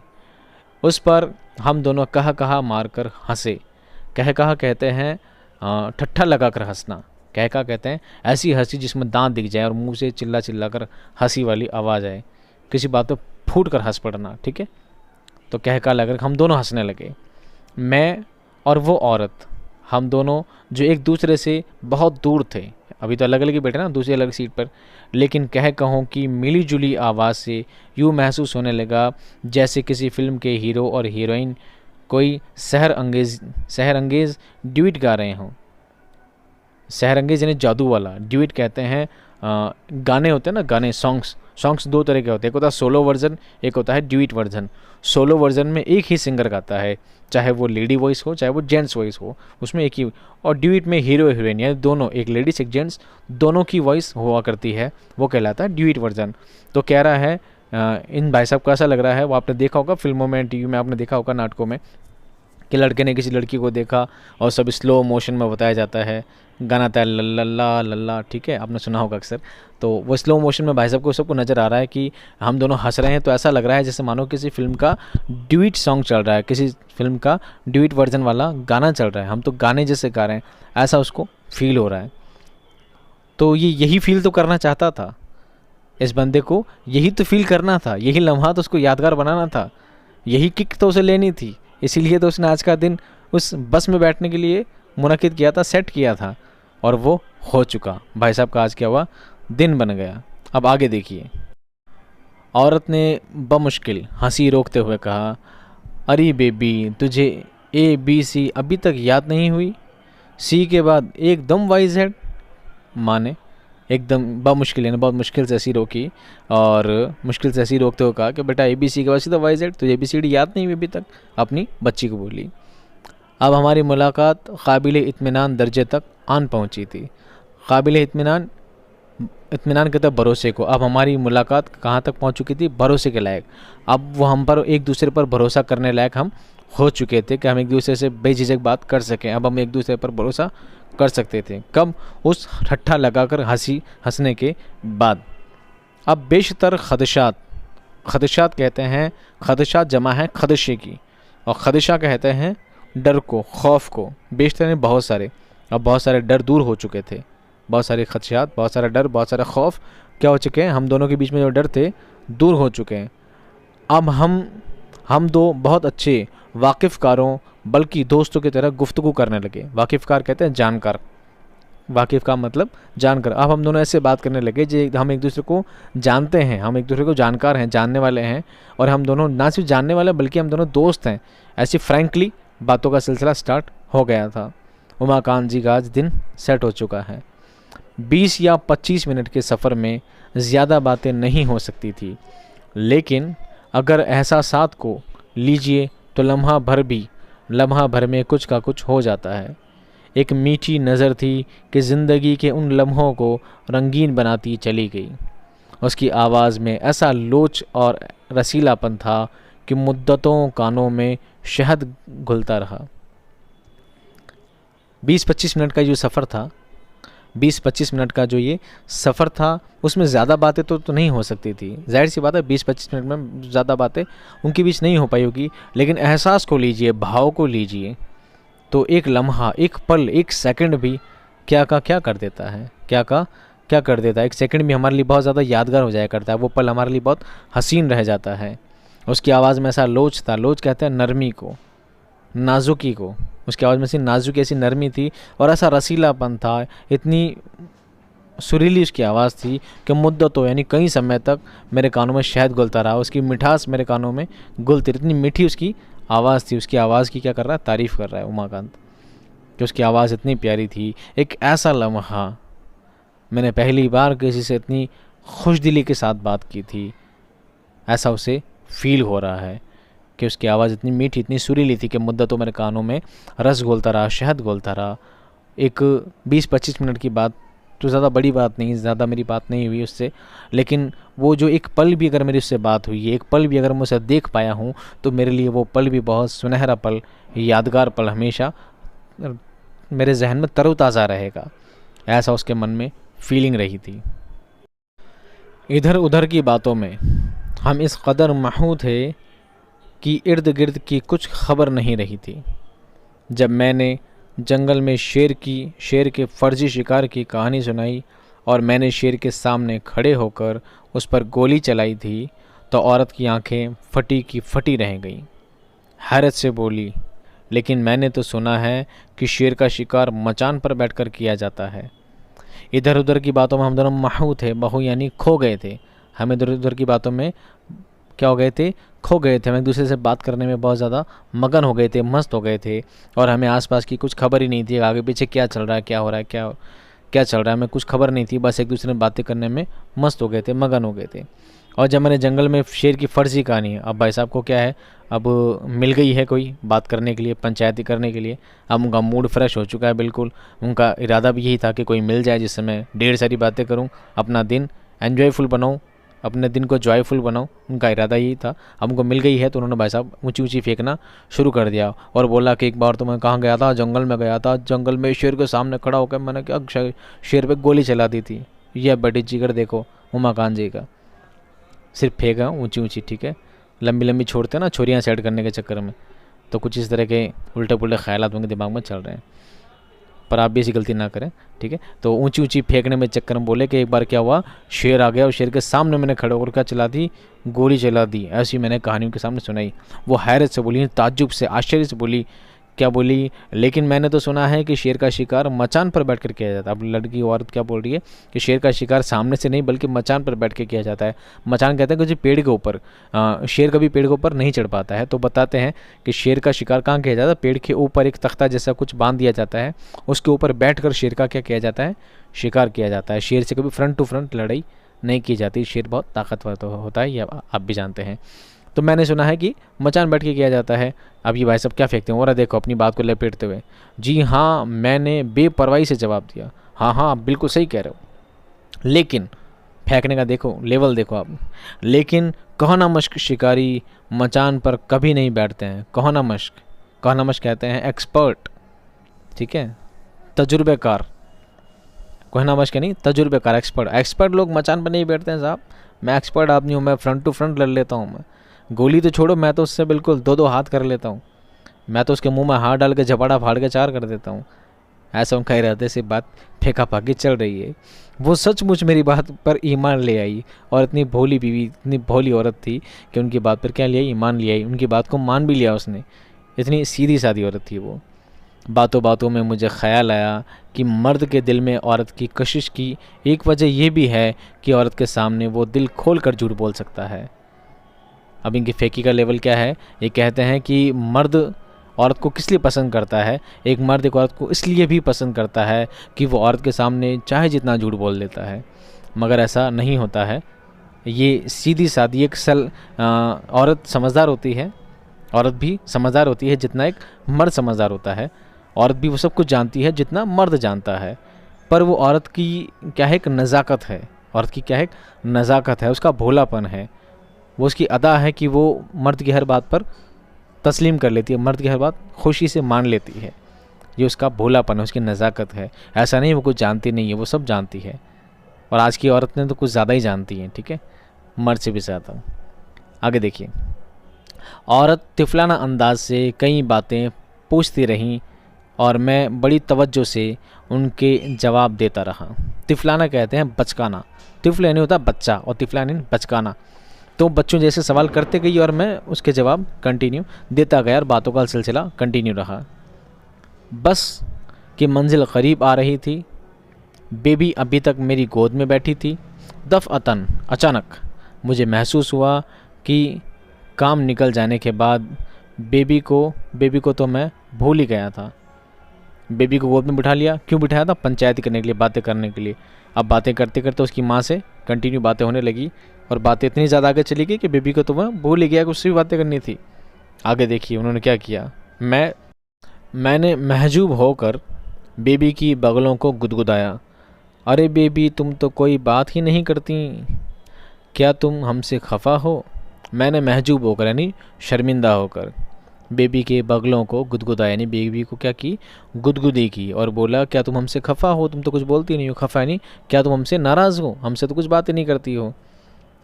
उस पर हम दोनों कहा कहा मार कर हंसे। कह कहा कहते हैं ठट्ठा लगा कर हंसना। कह कहा कहते हैं ऐसी हंसी जिसमें दांत दिख जाए और मुंह से चिल्ला चिल्ला कर हंसी वाली आवाज़ आए, किसी बात पे फूट कर हंस पड़ना, ठीक है। तो कह कहा लगा हम दोनों हंसने लगे, मैं और वो औरत, हम दोनों जो एक दूसरे से बहुत दूर थे, अभी तो अलग अलग ही बैठे ना दूसरी अलग सीट पर, लेकिन कह कहों कि मिली जुली आवाज़ से यूँ महसूस होने लगा जैसे किसी फिल्म के हीरो और हीरोइन कोई सहर अंगेज़ ड्यूट गा रहे हों। सहर अंगेज़ यानी जादू वाला, ड्यूट कहते हैं गाने होते हैं ना, गाने, सॉन्ग्स दो तरह के होते हैं, एक होता है सोलो वर्जन, एक होता है ड्यूट वर्जन। सोलो वर्जन में एक ही सिंगर गाता है, चाहे वो लेडी वॉइस हो चाहे वो जेंट्स वॉइस हो, उसमें एक ही। और ड्यूट में हीरो हीरोइन यानी दोनों, एक लेडीज एक जेंट्स, दोनों की वॉइस हुआ करती है, वो कहलाता है ड्यूट वर्जन। तो कह रहा है इन भाई साहब को ऐसा लग रहा है, वो आपने देखा होगा फिल्मों में, टीवी में आपने देखा होगा, नाटकों में, कि लड़के ने किसी लड़की को देखा और सब स्लो मोशन में बताया जाता है, गाना आता है लल्ला लल्ला, ठीक है, आपने सुना होगा अक्सर। तो वो स्लो मोशन में भाई साहब को सबको नज़र आ रहा है कि हम दोनों हंस रहे हैं, तो ऐसा लग रहा है जैसे मानो किसी फिल्म का ड्यूट सॉन्ग चल रहा है, किसी फिल्म का ड्यूट वर्जन वाला गाना चल रहा है, हम तो गाने जैसे गा रहे हैं, ऐसा उसको फील हो रहा है। तो ये यही फील तो करना चाहता था इस बंदे को, यही तो फील करना था, यही लम्हा तो उसको यादगार बनाना था, यही किक तो उसे लेनी थी। इसीलिए तो उसने आज का दिन उस बस में बैठने के लिए मुनक्किद किया था, सेट किया था, और वो हो चुका। भाई साहब का आज क्या हुआ, दिन बन गया। अब आगे देखिए। औरत ने बमुश्किल हंसी रोकते हुए कहा, अरे बेबी तुझे ABC अभी तक याद नहीं हुई, C के बाद एकदम YZ। माँ ने एकदम बमुश्किल यानी बहुत मुश्किल से हंसी रोकी, और मुश्किल से हंसी रोकते हुए कहा कि बेटा ABC के बाद सीधा YZ, तुझे ABCD याद नहीं हुई अभी तक, अपनी बच्ची को बोली। अब हमारी मुलाकात काबिल इत्मीनान दर्जे तक आन पहुंची थी। काबिल इत्मीनान कहते हैं भरोसे को। अब हमारी मुलाकात कहाँ तक पहुंच चुकी थी, भरोसे के लायक। अब वो हम पर एक दूसरे पर भरोसा करने लायक हम हो चुके थे कि हम एक दूसरे से बेझिझक बात कर सकें। अब हम एक दूसरे पर भरोसा कर सकते थे। कब, उस ठट्ठा लगाकर हंसने के बाद। अब बेशतर खदशात कहते हैं, खदशात जमा है खदशे की, और खदशा कहते हैं डर को, खौफ को। बेशतर में बहुत सारे, अब बहुत सारे डर दूर हो चुके थे, बहुत सारे खदशात, बहुत सारा डर, बहुत सारा खौफ क्या हो चुके हैं, हम दोनों के बीच में जो डर थे दूर हो चुके हैं। अब हम दो बहुत अच्छे वाकिफ़कारों बल्कि दोस्तों की तरह गुफ्तगू करने लगे। वाकिफ़कार कहते हैं जानकार, वाकिफ़ का मतलब जानकर। अब हम दोनों ऐसे बात करने लगे जो हम एक दूसरे को जानते हैं, हम एक दूसरे को जानकार हैं, जानने वाले हैं, और हम दोनों ना सिर्फ जानने वाले बल्कि हम दोनों दोस्त हैं। ऐसी फ्रैंकली बातों का सिलसिला स्टार्ट हो गया था। उमाकांत जी का आज दिन सेट हो चुका है। 20 या 25 मिनट के सफ़र में ज़्यादा बातें नहीं हो सकती थी, लेकिन अगर एहसासात को लीजिए तो लम्हा भर में कुछ का कुछ हो जाता है। एक मीठी नज़र थी कि ज़िंदगी के उन लम्हों को रंगीन बनाती चली गई। उसकी आवाज़ में ऐसा लोच और रसीलापन था कि मुद्दतों कानों में शहद घुलता रहा। 20-25 मिनट का जो सफ़र था, 20-25 मिनट का जो ये सफ़र था, उसमें ज़्यादा बातें तो नहीं हो सकती थी। जाहिर सी बात है 20-25 मिनट में ज़्यादा बातें उनके बीच नहीं हो पाई होगी, लेकिन एहसास को लीजिए, भाव को लीजिए, तो एक लम्हा, एक पल, एक सेकंड भी क्या कर देता है, क्या कर देता है। एक सेकंड भी हमारे लिए बहुत ज़्यादा यादगार हो जाया करता है, वो पल हमारे लिए बहुत हसीन रह जाता है। उसकी आवाज़ में ऐसा लोच था, लोच कहते हैं नरमी को, नाजुकी को। उसकी आवाज़ में ऐसी नाजुकी, ऐसी नरमी थी और ऐसा रसीलापन था, इतनी सुरीली उसकी आवाज़ थी कि मुद्दतों यानी कई समय तक मेरे कानों में शहद घुलता रहा। उसकी मिठास मेरे कानों में घुलती रही, इतनी मीठी उसकी आवाज़ थी। उसकी आवाज़ की क्या कर रहा है, तारीफ़ कर रहा है उमाकांत कि उसकी आवाज़ इतनी प्यारी थी। एक ऐसा लम्हा मैंने पहली बार किसी से इतनी खुशदिली के साथ बात की थी, ऐसा उसे फील हो रहा है कि उसकी आवाज़ इतनी मीठी, इतनी सुरीली थी कि मुद्दतों मेरे कानों में रस घोलता रहा, शहद घोलता रहा। एक 20-25 मिनट की बात तो ज़्यादा बड़ी बात नहीं, ज़्यादा मेरी बात नहीं हुई उससे, लेकिन वो जो एक पल भी अगर मेरी उससे बात हुई है, एक पल भी अगर मैं उसे देख पाया हूँ, तो मेरे लिए वो पल भी बहुत सुनहरा पल, यादगार पल हमेशा मेरे जहन में तरोताज़ा रहेगा, ऐसा उसके मन में फीलिंग रही थी। इधर उधर की बातों में हम इस कदर महू थे कि इर्द गिर्द की कुछ खबर नहीं रही थी। जब मैंने जंगल में शेर के फर्जी शिकार की कहानी सुनाई और मैंने शेर के सामने खड़े होकर उस पर गोली चलाई थी, तो औरत की आंखें फटी की फटी रह गईं। हैरत से बोली, लेकिन मैंने तो सुना है कि शेर का शिकार मचान पर बैठकर किया जाता है। इधर उधर की बातों में हम दोनों महू थे, महू यानी खो गए थे। हम इधर उधर की बातों में क्या हो गए थे, खो गए थे। हम एक दूसरे से बात करने में बहुत ज़्यादा मगन हो गए थे, मस्त हो गए थे, और हमें आसपास की कुछ खबर ही नहीं थी, आगे पीछे क्या चल रहा है, क्या हो रहा है, क्या चल रहा है, हमें कुछ खबर नहीं थी। बस एक दूसरे में बातें करने में मस्त हो गए थे, मगन हो गए थे। और जब मैंने जंगल में शेर की फर्जी कहानी, अब भाई साहब को क्या है, अब मिल गई है कोई बात करने के लिए, पंचायती करने के लिए। अब उनका मूड फ्रेश हो चुका है बिल्कुल। उनका इरादा भी यही था कि कोई मिल जाए जिससे मैं ढेर सारी बातें करूं, अपना दिन एन्जॉयफुल बनाऊं, अपने दिन को जॉयफुल बनाऊं। उनका इरादा यही था। अब उनको मिल गई है तो उन्होंने भाई साहब ऊंची ऊंची फेंकना शुरू कर दिया और बोला कि एक बार तो मैं कहाँ गया था, जंगल में गया था, जंगल में शेर के सामने खड़ा होकर मैंने क्या शेर पे गोली चला दी थी। यह बड़ी जिगर देखो उमा खान जी का, सिर्फ फेंका ऊंची ऊंची, ठीक है। लंबी लंबी छोड़ते हैं ना छोरियाँ सेट करने के चक्कर में, तो कुछ इस तरह के उल्टे पुल्टे ख्यालात उनके दिमाग में चल रहे हैं, पर आप भी ऐसी गलती ना करें, ठीक है। तो ऊंची ऊंची फेंकने में चक्कर में बोले कि एक बार क्या हुआ, शेर आ गया और शेर के सामने मैंने खड़े होकर क्या चला दी, गोली चला दी। ऐसी मैंने कहानी उनके सामने सुनाई। वो हैरत से बोली, ताज्जुब से, आश्चर्य से बोली, क्या बोली, लेकिन मैंने तो सुना है कि शेर का शिकार मचान पर बैठकर किया जाता है। अब लड़की औरत क्या बोल रही है कि शेर का शिकार सामने से नहीं बल्कि मचान पर बैठ के किया जाता है। मचान कहते हैं कि जो पेड़ के ऊपर, शेर कभी पेड़ के ऊपर नहीं चढ़ पाता है, तो बताते हैं कि शेर का शिकार कहाँ किया जाता है, पेड़ के ऊपर एक तख्ता जैसा कुछ बांध दिया जाता है, उसके ऊपर बैठ शेर का क्या किया जाता है, शिकार किया जाता है। शेर से कभी फ्रंट टू फ्रंट लड़ाई नहीं की जाती, शेर बहुत ताकतवर तो होता है, ये आप भी जानते हैं। तो मैंने सुना है कि मचान बैठ के किया जाता है। अब ये भाई सब क्या फेंकते हैं, और देखो अपनी बात को लपेटते हुए, जी हाँ, मैंने बेपरवाही से जवाब दिया, हाँ हाँ आप बिल्कुल सही कह रहे हो, लेकिन फेंकने का देखो लेवल देखो आप, लेकिन कहना मश्क शिकारी मचान पर कभी नहीं बैठते हैं। कहना मश्क कहते हैं एक्सपर्ट, ठीक है, तजुर्बेकार। कहना मश्क नहीं, तजुर्बेकार, एक्सपर्ट लोग मचान पर नहीं बैठते हैं साहब। मैं एक्सपर्ट आदमी हूँ, मैं फ्रंट टू फ्रंट लड़ लेता हूँ। मैं गोली तो छोड़ो, मैं तो उससे बिल्कुल दो हाथ कर लेता हूँ। मैं तो उसके मुंह में हाथ डाल के झपाड़ा फाड़ के चार कर देता हूँ। ऐसा उनका इरादे से बात फेंका फाकी चल रही है। वो सचमुच मेरी बात पर ईमान ले आई, और इतनी भोली बीवी, इतनी भोली औरत थी कि उनकी बात पर क्या लिया, ईमान ले आई। उनकी बात को मान भी लिया उसने। इतनी सीधी सादी औरत थी वो। बातों बातों में मुझे ख्याल आया कि मर्द के दिल में औरत की कशिश की एक वजह यह भी है कि औरत के सामने वो दिल खोल कर झूठ बोल सकता है। अब इनकी फेंकी का लेवल क्या है, ये कहते हैं कि मर्द औरत को किस लिए पसंद करता है। एक मर्द एक औरत को इसलिए भी पसंद करता है कि वो औरत के सामने चाहे जितना झूठ बोल देता है, मगर ऐसा नहीं होता है। ये सीधी सादी एक औरत समझदार होती है, औरत भी समझदार होती है जितना एक मर्द समझदार होता है। औरत भी वो सब कुछ जानती है जितना मर्द जानता है, पर वो औरत की क्या है, एक नज़ाकत है। औरत की क्या है, एक नज़ाकत है, उसका भोलापन है, वो उसकी अदा है कि वो मर्द की हर बात पर तस्लीम कर लेती है, मर्द की हर बात खुशी से मान लेती है। ये उसका भोलापन है, उसकी नज़ाकत है। ऐसा नहीं वो कुछ जानती नहीं है, वो सब जानती है। और आज की औरत ने तो कुछ ज़्यादा ही जानती है, ठीक है, मर्द से भी ज़्यादा। आगे देखिए, औरत तिफलाना अंदाज से कई बातें पूछती रहीं और मैं बड़ी तवज्जो से उनके जवाब देता रहा। तिफलाना कहते हैं बचकाना। तिफल यानी होता बच्चा और तिफलाना यानी बचकाना। तो बच्चों जैसे सवाल करते गई और मैं उसके जवाब कंटिन्यू देता गया और बातों का सिलसिला कंटिन्यू रहा। बस कि मंजिल करीब आ रही थी। बेबी अभी तक मेरी गोद में बैठी थी। दफ़अतन अचानक मुझे महसूस हुआ कि काम निकल जाने के बाद बेबी को तो मैं भूल ही गया था। बेबी को गोद में बिठा लिया। क्यों बिठाया था? पंचायती करने के लिए, बातें करने के लिए। अब बातें करते करते उसकी माँ से कंटिन्यू बातें होने लगी और बातें इतनी ज़्यादा आगे चली गई कि बेबी को तो मैं भूल ही गया कि उससे भी बातें करनी थी। आगे देखिए उन्होंने क्या किया। मैंने महजूब होकर बेबी की बगलों को गुदगुदाया। अरे बेबी, तुम तो कोई बात ही नहीं करती, क्या तुम हमसे खफा हो? मैंने महजूब होकर यानी शर्मिंदा होकर बेबी के बगलों को गुदगुदाया, यानी बेबी को क्या की, गुदगुदी की, और बोला क्या तुम हमसे खफा हो, तुम तो कुछ बोलती नहीं हो, खफा नहीं, क्या तुम हमसे नाराज़ हो, हमसे तो कुछ बातें नहीं करती हो।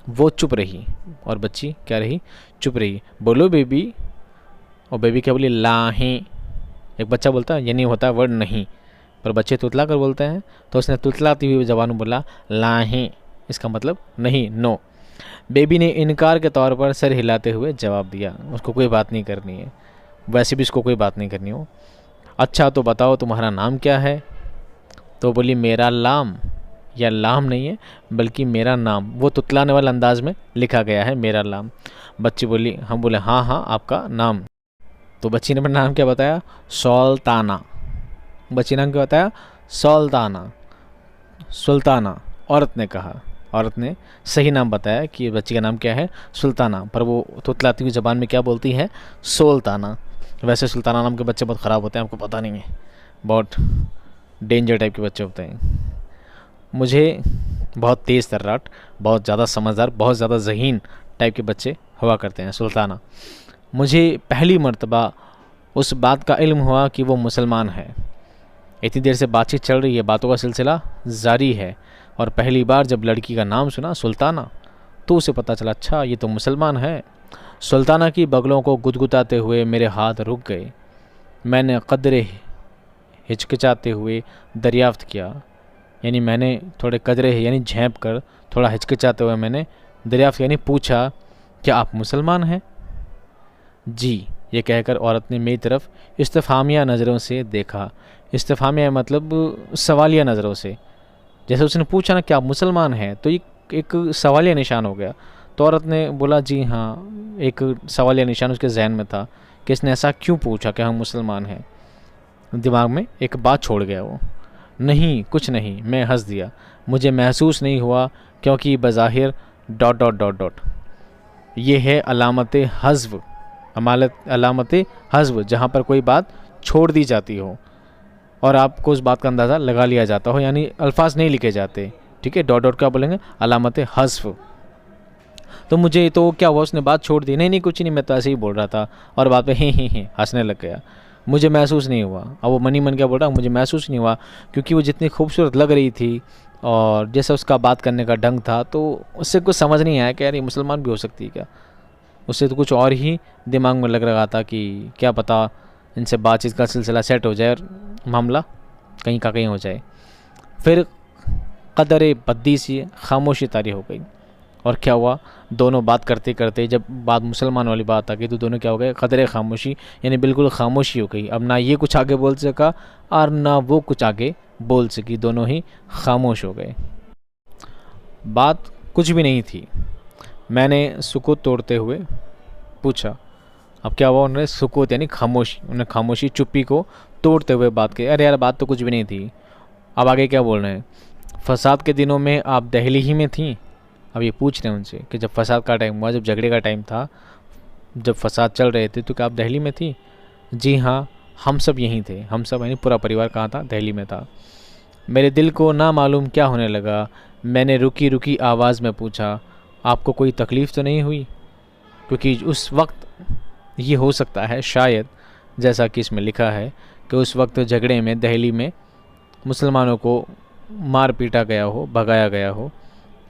वो चुप रही, और बच्ची क्या रही, चुप रही। बोलो बेबी, और बेबी क्या बोली, लाहें। एक बच्चा बोलता है ये नहीं होता वर्ड नहीं, पर बच्चे तुतला कर बोलते हैं, तो उसने तुतलाती हुई जबान में बोला लाहें, इसका मतलब नहीं, नो। बेबी ने इनकार के तौर पर सर हिलाते हुए जवाब दिया, उसको कोई बात नहीं करनी है, वैसे भी उसको कोई बात नहीं करनी हो। अच्छा तो बताओ तुम्हारा नाम क्या है। तो बोली मेरा लाम, या लाम नहीं है बल्कि मेरा नाम, वो तुतलाने वाले अंदाज में लिखा गया है मेरा लाम। बच्ची बोली, हम बोले हाँ हाँ आपका नाम। तो बच्ची ने अपना नाम क्या बताया, सुल्ताना। बच्ची नाम क्या बताया, सुल्ताना, सुल्ताना। औरत ने कहा, औरत ने सही नाम बताया कि बच्ची का नाम क्या है, सुल्ताना, पर वो तुतलाती हुई ज़बान में क्या बोलती है, सुल्ताना। वैसे सुल्ताना नाम के बच्चे बहुत ख़राब होते हैं, आपको पता नहीं है, बहुत डेंजर टाइप के बच्चे होते हैं। मुझे बहुत तेज़ तर्राट, बहुत ज़्यादा समझदार, बहुत ज़्यादा ज़हीन टाइप के बच्चे हुआ करते हैं, सुल्ताना। मुझे पहली मर्तबा उस बात का इल्म हुआ कि वो मुसलमान है। इतनी देर से बातचीत चल रही है, बातों का सिलसिला जारी है, और पहली बार जब लड़की का नाम सुना सुल्ताना, तो उसे पता चला अच्छा ये तो मुसलमान है। सुल्ताना की बगलों को गुदगुदाते हुए मेरे हाथ रुक गए। मैंने कदरे हिचकिचाते हुए दरियाफ्त किया, यानी मैंने थोड़े कदरे यानी झेंप कर, थोड़ा हिचकिचाते हुए मैंने दरियाफ्त यानी पूछा, क्या आप मुसलमान हैं। जी, ये कहकर औरत ने मेरी तरफ इस्तिफ़हामिया नज़रों से देखा। इस्तिफ़हामिया मतलब सवालिया नज़रों से, जैसे उसने पूछा ना क्या आप मुसलमान हैं, तो ये एक सवालिया निशान हो गया। तो औरत ने बोला जी हाँ, एक सवालिया निशान उसके जहन में था कि इसने ऐसा क्यों पूछा कि हम मुसलमान हैं। दिमाग में एक बात छोड़ गया वो, नहीं कुछ नहीं। मैं हंस दिया, मुझे महसूस नहीं हुआ, क्योंकि बज़ाहिर डॉट डॉट डॉट डॉट, ये है अलामत हज़्व, अलामत हज़्व, जहाँ पर कोई बात छोड़ दी जाती हो और आपको उस बात का अंदाज़ा लगा लिया जाता हो, यानी अल्फाज नहीं लिखे जाते, ठीक है। डॉट डॉट क्या बोलेंगे, अलामत हज़्व। तो मुझे तो क्या हुआ, उसने बात छोड़ दी, नहीं नहीं कुछ नहीं, मैं तो ऐसे ही बोल रहा था, और बात पे ही हंसने लग गया। मुझे महसूस नहीं हुआ, अब वो मनी मन क्या बोल रहा, मुझे महसूस नहीं हुआ, क्योंकि वो जितनी खूबसूरत लग रही थी और जैसे उसका बात करने का ढंग था, तो उससे कुछ समझ नहीं आया कि यार ये मुसलमान भी हो सकती है क्या। उससे तो कुछ और ही दिमाग में लग रहा था कि क्या पता इनसे बातचीत का सिलसिला सेट हो जाए और मामला कहीं का कहीं हो जाए। फिर कदर बद्दी सी खामोशी तारी हो गई, और क्या हुआ, दोनों बात करते करते जब बात मुसलमान वाली बात आ गई तो दोनों क्या हो गए, कदर खामोशी, यानी बिल्कुल खामोशी हो गई। अब ना ये कुछ आगे बोल सका और ना वो कुछ आगे बोल सकी, दोनों ही खामोश हो गए। बात कुछ भी नहीं थी। मैंने सुकूत तोड़ते हुए पूछा, अब क्या हुआ, उन्होंने सुकूत यानी खामोशी, उन्होंने खामोशी चुप्पी को तोड़ते हुए बात की, अरे यार बात तो कुछ भी नहीं थी। अब आगे क्या बोल रहे हैं, फसाद के दिनों में आप दिल्ली ही में थी। अब ये पूछ रहे हैं उनसे कि जब फसाद का टाइम हुआ, जब झगड़े का टाइम था, जब फसाद चल रहे थे, तो क्या आप दिल्ली में थी। जी हाँ, हम सब यहीं थे, हम सब यानी पूरा परिवार कहाँ था, दिल्ली में था। मेरे दिल को ना मालूम क्या होने लगा, मैंने रुकी रुकी आवाज़ में पूछा, आपको कोई तकलीफ़ तो नहीं हुई, क्योंकि उस वक्त ये हो सकता है शायद, जैसा कि इसमें लिखा है कि उस वक्त झगड़े में दिल्ली में मुसलमानों को मार पीटा गया हो, भगाया गया हो,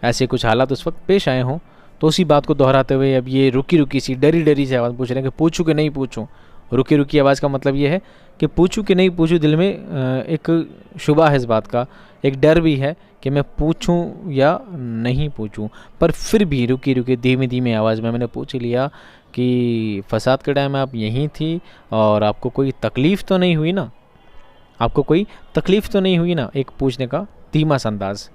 ऐसे कुछ हालात उस वक्त पेश आए हों। तो उसी बात को दोहराते हुए अब ये रुकी रुकी सी डरी डरी सी आवाज़ पूछ रहे हैं कि पूछूं कि नहीं पूछूं। रुकी रुकी आवाज़ का मतलब ये है कि पूछूं कि नहीं पूछूं, दिल में एक शुबा है इस बात का, एक डर भी है कि मैं पूछूं या नहीं पूछूं। पर फिर भी रुकी रुकी धीमी धीमी आवाज़ में मैंने पूछ लिया कि फसाद के टाइम आप यहीं थी और आपको कोई तकलीफ़ तो नहीं हुई ना, आपको कोई तकलीफ़ तो नहीं हुई ना, एक पूछने का धीमा सा अंदाज़।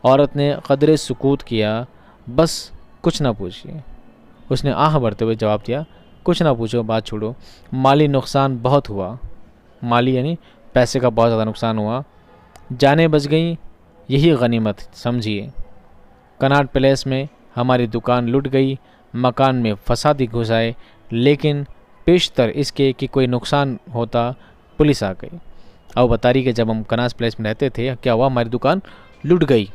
औरत ने कदरे सुकूत किया, बस कुछ ना पूछिए। उसने आह भरते हुए जवाब दिया, कुछ ना पूछो, बात छोड़ो, माली नुकसान बहुत हुआ, माली यानी पैसे का बहुत ज़्यादा नुकसान हुआ, जाने बच गई यही गनीमत समझिए। कनाट पैलेस में हमारी दुकान लूट गई, मकान में फसादी घुस आए, लेकिन पेशतर इसके कि कोई नुकसान होता पुलिस आ गई। अब बता रही कि जब हम कनाट पैलेस में रहते थे क्या हुआ, हमारी दुकान लूट गई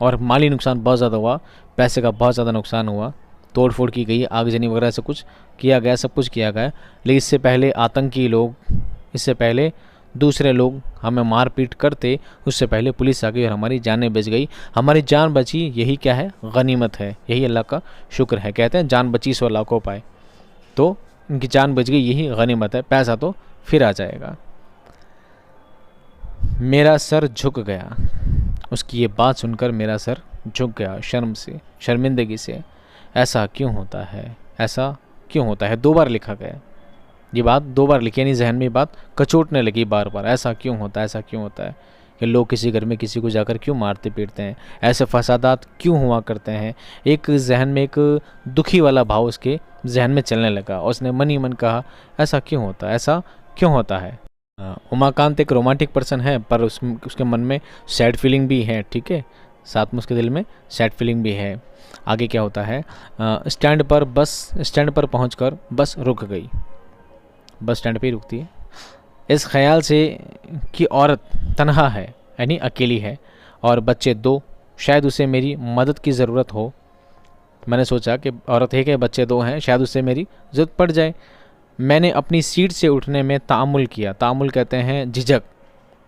और माली नुकसान बहुत ज़्यादा हुआ, पैसे का बहुत ज़्यादा नुकसान हुआ, तोड़ फोड़ की गई, आगजनी वगैरह से कुछ किया गया, सब कुछ किया गया। लेकिन इससे पहले आतंकी लोग, इससे पहले दूसरे लोग हमें मारपीट करते, उससे पहले पुलिस आ गई और हमारी जानें बच गई, हमारी जान बची। यही क्या है? गनीमत है, यही अल्लाह का शुक्र है। कहते हैं जान बची सो लाखों पाए, तो इनकी जान बच गई, यही गनीमत है। पैसा तो फिर आ जाएगा। मेरा सर झुक गया। उसकी ये बात सुनकर मेरा सर झुक गया, शर्म से, शर्मिंदगी से। ऐसा क्यों होता है? ऐसा क्यों होता है? 2 बार लिखा गया, ये बात 2 बार लिखी, यानी जहन में ये बात कचोटने लगी बार बार। ऐसा क्यों होता है? ऐसा क्यों होता है कि लोग किसी घर में किसी को जाकर क्यों मारते पीटते हैं? ऐसे फसादात क्यों हुआ करते हैं? एक जहन में एक दुखी वाला भाव उसके जहन में चलने लगा और उसने मन ही मन कहा, ऐसा क्यों होता है? ऐसा क्यों होता है? उमाकांत एक रोमांटिक पर्सन है, पर उसके मन में सैड फीलिंग भी है, ठीक है, साथ में उसके दिल में सैड फीलिंग भी है। आगे क्या होता है? स्टैंड पर पहुंचकर बस रुक गई। बस स्टैंड पे ही रुकती है। इस ख्याल से कि औरत तन्हा है, यानी अकेली है, और बच्चे 2, शायद उसे मेरी मदद की ज़रूरत हो। मैंने सोचा कि औरत है कि बच्चे 2 हैं, शायद उससे मेरी ज़रूरत पड़ जाए। मैंने अपनी सीट से उठने में तामुल किया। तामुल कहते हैं झिझक।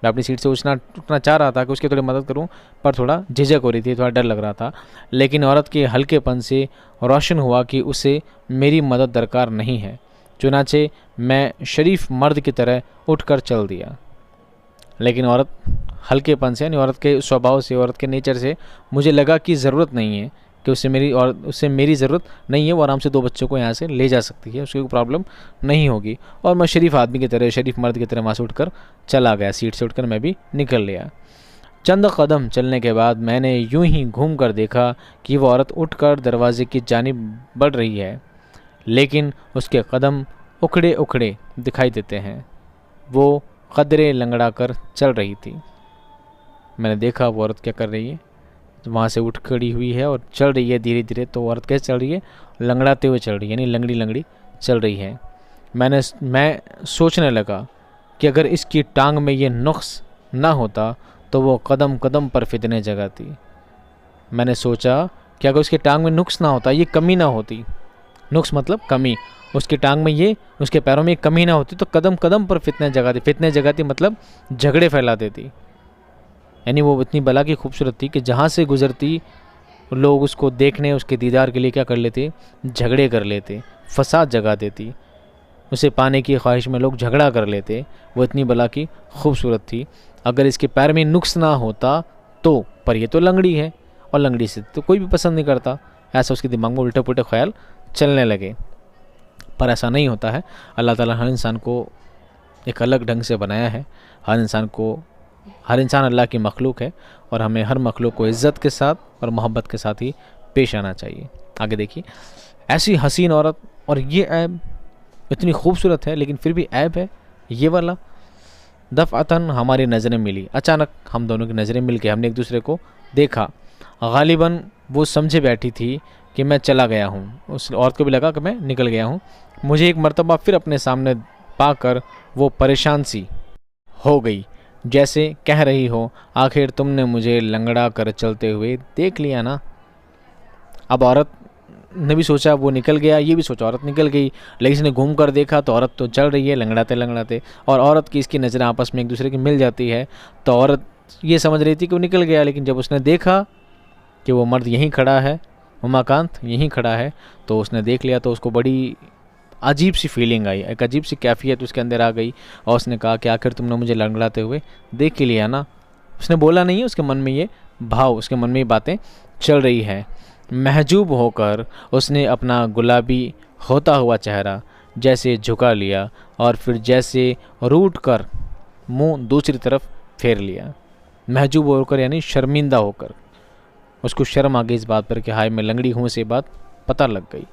मैं अपनी सीट से उठना चाह रहा था कि उसकी थोड़ी मदद करूं, पर थोड़ा झिझक हो रही थी, थोड़ा डर लग रहा था। लेकिन औरत के हल्केपन से रोशन हुआ कि उसे मेरी मदद दरकार नहीं है। चुनाचे मैं शरीफ मर्द की तरह उठकर चल दिया। लेकिन औरत हल्केपन से, यानी औरत के स्वभाव से, औरत के नेचर से मुझे लगा कि ज़रूरत नहीं है, कि उससे मेरी ज़रूरत नहीं है। वो आराम से 2 बच्चों को यहाँ से ले जा सकती है, उसकी कोई प्रॉब्लम नहीं होगी। और मैं शरीफ आदमी की तरह, शरीफ मर्द की तरह वहाँ से उठकर चला गया। सीट से उठकर मैं भी निकल लिया। चंद कदम चलने के बाद मैंने यूं ही घूम कर देखा कि वो औरत उठकर दरवाजे की जानिब बढ़ रही है, लेकिन उसके कदम उखड़े उखड़े दिखाई देते हैं। वो कदरे लंगड़ा कर चल रही थी। मैंने देखा वो औरत क्या कर रही है, वहाँ से उठ खड़ी हुई है और चल रही है धीरे धीरे। तो औरत कैसे चल रही है? लंगड़ाते हुए चल रही है, यानी लंगड़ी लंगड़ी चल रही है। मैं सोचने लगा कि अगर इसकी टांग में ये नुक्स ना होता तो वो कदम कदम पर फितने जगाती। मैंने सोचा कि अगर उसकी टांग में नुक्स ना होता, ये कमी ना होती, नुक्स मतलब कमी, उसकी टांग में ये, उसके पैरों में ये कमी ना होती, तो कदम कदम पर फितने जगाती। फितने जगाती मतलब झगड़े फैला देती। यानी वो इतनी बला की खूबसूरत थी कि जहाँ से गुजरती लोग उसको देखने, उसके दीदार के लिए क्या कर लेते? झगड़े कर लेते, फसाद जगा देती। उसे पाने की ख्वाहिश में लोग झगड़ा कर लेते। वो इतनी बला की खूबसूरत थी। अगर इसके पैर में नुक्स ना होता तो, पर ये तो लंगड़ी है और लंगड़ी से तो कोई भी पसंद नहीं करता। ऐसा उसके दिमाग में उल्टे पुल्टे ख्याल चलने लगे। पर ऐसा नहीं होता है। अल्लाह ताला हर इंसान को एक अलग ढंग से बनाया है। हर इंसान अल्लाह की मखलूक है और हमें हर मखलूक को इज़्ज़त के साथ और मोहब्बत के साथ ही पेश आना चाहिए। आगे देखिए, ऐसी हसीन औरत और ये ऐब, इतनी खूबसूरत है लेकिन फिर भी ऐब है ये वाला। दफ़अतन हमारी नज़रें मिली, अचानक हम दोनों की नज़रें मिल के हमने एक दूसरे को देखा। गालिबन वो समझे बैठी थी कि मैं चला गया हूँ। उस औरत को भी लगा कि मैं निकल गया हूँ। मुझे एक मर्तबा फिर अपने सामने पाकर वो परेशान सी हो गई, जैसे कह रही हो, आखिर तुमने मुझे लंगड़ा कर चलते हुए देख लिया ना। अब औरत ने भी सोचा वो निकल गया, ये भी सोचा औरत निकल गई, लेकिन इसने घूम कर देखा तो औरत तो चल रही है लंगड़ाते लंगड़ाते, और औरत की इसकी नज़रें आपस में एक दूसरे की मिल जाती है। तो औरत ये समझ रही थी कि वो निकल गया, लेकिन जब उसने देखा कि वो मर्द यहीं खड़ा है, उमाकांत यहीं खड़ा है, तो उसने देख लिया तो उसको बड़ी अजीब सी फीलिंग आई, एक अजीब सी कैफियत उसके अंदर आ गई। और उसने कहा कि आखिर तुमने मुझे लंगड़ाते हुए देख ही लिया ना। उसने बोला नहीं है, उसके मन में ये भाव, उसके मन में ये बातें चल रही है। महजूब होकर उसने अपना गुलाबी होता हुआ चेहरा जैसे झुका लिया और फिर जैसे रूठ कर मुँह दूसरी तरफ फेर लिया। महजूब होकर यानी शर्मिंदा होकर, उसको शर्म आ गई इस बात पर कि हाय मैं लंगड़ी हूँ, से बात पता लग गई।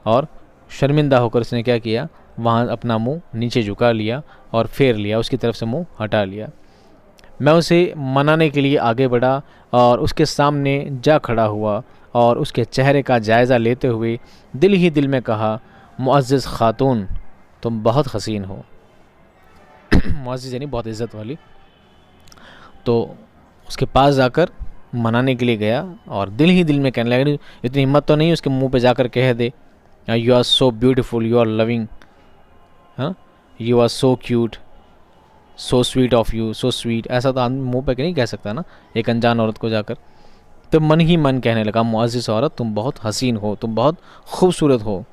और शर्मिंदा होकर उसने क्या किया, वहाँ अपना मुंह नीचे झुका लिया और फेर लिया, उसकी तरफ से मुंह हटा लिया। मैं उसे मनाने के लिए आगे बढ़ा और उसके सामने जा खड़ा हुआ और उसके चेहरे का जायज़ा लेते हुए दिल ही दिल में कहा, मुअज़्ज़ज़ ख़ातून तुम बहुत हसीन हो। मुअज़्ज़ज़ यानी बहुत इज़्ज़त वाली। तो उसके पास जाकर मनाने के लिए गया और दिल ही दिल में कहने लगा, इतनी हिम्मत तो नहीं उसके मुंह पे जाकर कह दे you are so beautiful, you are loving, हाँ, you are so cute, so sweet of you, so sweet, ऐसा तो आदमी मुँह पे नहीं कह सकता ना एक अनजान औरत को जाकर। तो मन ही मन कहने लगा, मुअज़्ज़िज़ औरत तुम बहुत हसीन हो, तुम बहुत खूबसूरत हो,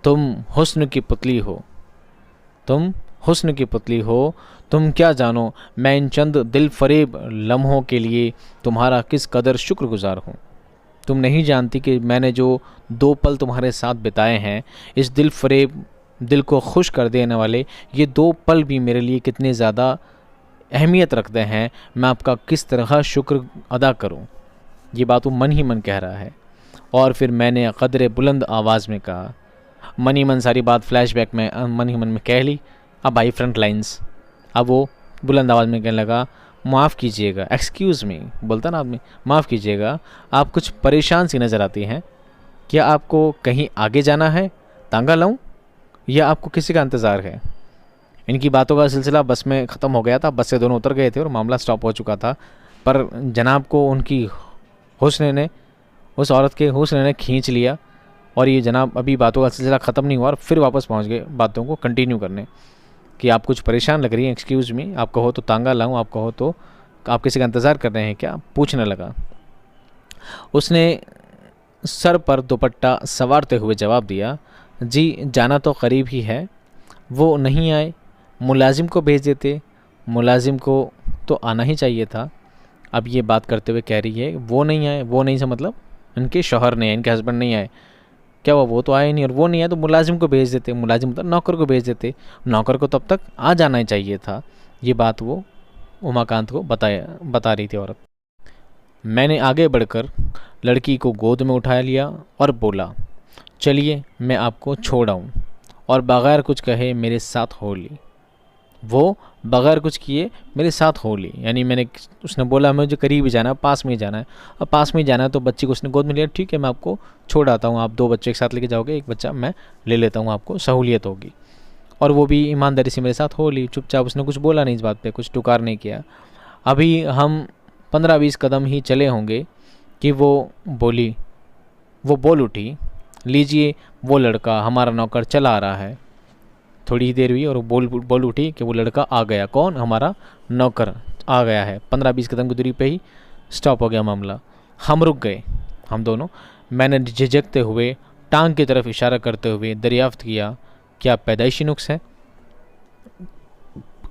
तुम हुस्न की पुतली हो, तुम हुस्न की पुतली हो, तुम क्या जानो मैं इन चंद दिल फरेब लम्हों के लिए तुम्हारा किस कदर शुक्रगुजार हूँ। तुम नहीं जानती कि मैंने जो 2 पल तुम्हारे साथ बिताए हैं, इस दिल फरेब, दिल को खुश कर देने वाले ये 2 पल भी मेरे लिए कितने ज़्यादा अहमियत रखते हैं, मैं आपका किस तरह शुक्र अदा करूं। ये बात वो मन ही मन कह रहा है। और फिर मैंने कदरे बुलंद आवाज़ में कहा, मन ही मन सारी बात फ्लैशबैक में मन ही मन में कह ली। अब आई फ्रंट लाइन्स। अब वो बुलंद आवाज़ में कहने लगा, माफ़ कीजिएगा, एक्सक्यूज़ मी, बोलता ना आदमी, माफ़ कीजिएगा, आप कुछ परेशान सी नज़र आती हैं, क्या आपको कहीं आगे जाना है, तांगा लाऊं, या आपको किसी का इंतज़ार है। इनकी बातों का सिलसिला बस में ख़त्म हो गया था, बस से दोनों उतर गए थे और मामला स्टॉप हो चुका था। पर जनाब को उनकी हुस्न ने, उस औरत के हुस्न ने खींच लिया और ये जनाब अभी बातों का सिलसिला ख़त्म नहीं हुआ और फिर वापस पहुंच गए बातों को कंटिन्यू करने कि आप कुछ परेशान लग रही हैं, एक्सक्यूज़ मी, आप कहो तो तांगा लाऊं, आप कहो तो आप किसी का इंतज़ार कर रहे हैं क्या, पूछने लगा। उसने सर पर दुपट्टा संवारते हुए जवाब दिया, जी जाना तो करीब ही है, वो नहीं आए, मुलाजिम को भेज देते, मुलाजिम को तो आना ही चाहिए था। अब ये बात करते हुए कह रही है वो नहीं आए, वो नहीं से मतलब इनके शौहर नहीं आए, इनके हस्बैंड नहीं आए, क्या वो तो आए नहीं और वो नहीं आए तो मुलाजिम को भेज देते, मुलाजिम मतलब नौकर को भेज देते, नौकर को तब तक आ जाना ही चाहिए था। ये बात वो उमाकांत को बता रही थी औरत। मैंने आगे बढ़कर लड़की को गोद में उठा लिया और बोला, चलिए मैं आपको छोड़ आऊँ, और बग़ैर कुछ कहे मेरे साथ हो ली। वो बग़ैर कुछ किए मेरे साथ हो ली, यानी मैंने, उसने बोला मुझे करीब ही जाना है, पास में ही जाना है, अब पास में ही जाना है तो बच्ची को उसने गोद में लिया, ठीक है मैं आपको छोड़ आता हूँ, आप 2 बच्चे एक साथ लेके जाओगे, एक बच्चा मैं ले लेता हूँ, आपको सहूलियत होगी। और वो भी ईमानदारी से मेरे साथ हो ली, चुपचाप, उसने कुछ बोला नहीं इस बात पर, कुछ टुकार नहीं किया। अभी हम 15-20 कदम ही चले होंगे कि वो बोल उठी, लीजिए वो लड़का हमारा नौकर चला आ रहा है। थोड़ी ही देर हुई और बोल उठी कि वो लड़का आ गया। कौन? हमारा नौकर आ गया है। 15-20 कदम की दूरी पे ही स्टॉप हो गया मामला। हम रुक गए, हम दोनों। मैंने झिझकते हुए टांग की तरफ इशारा करते हुए दरियाफ्त किया, क्या पैदाइशी नुक्स है?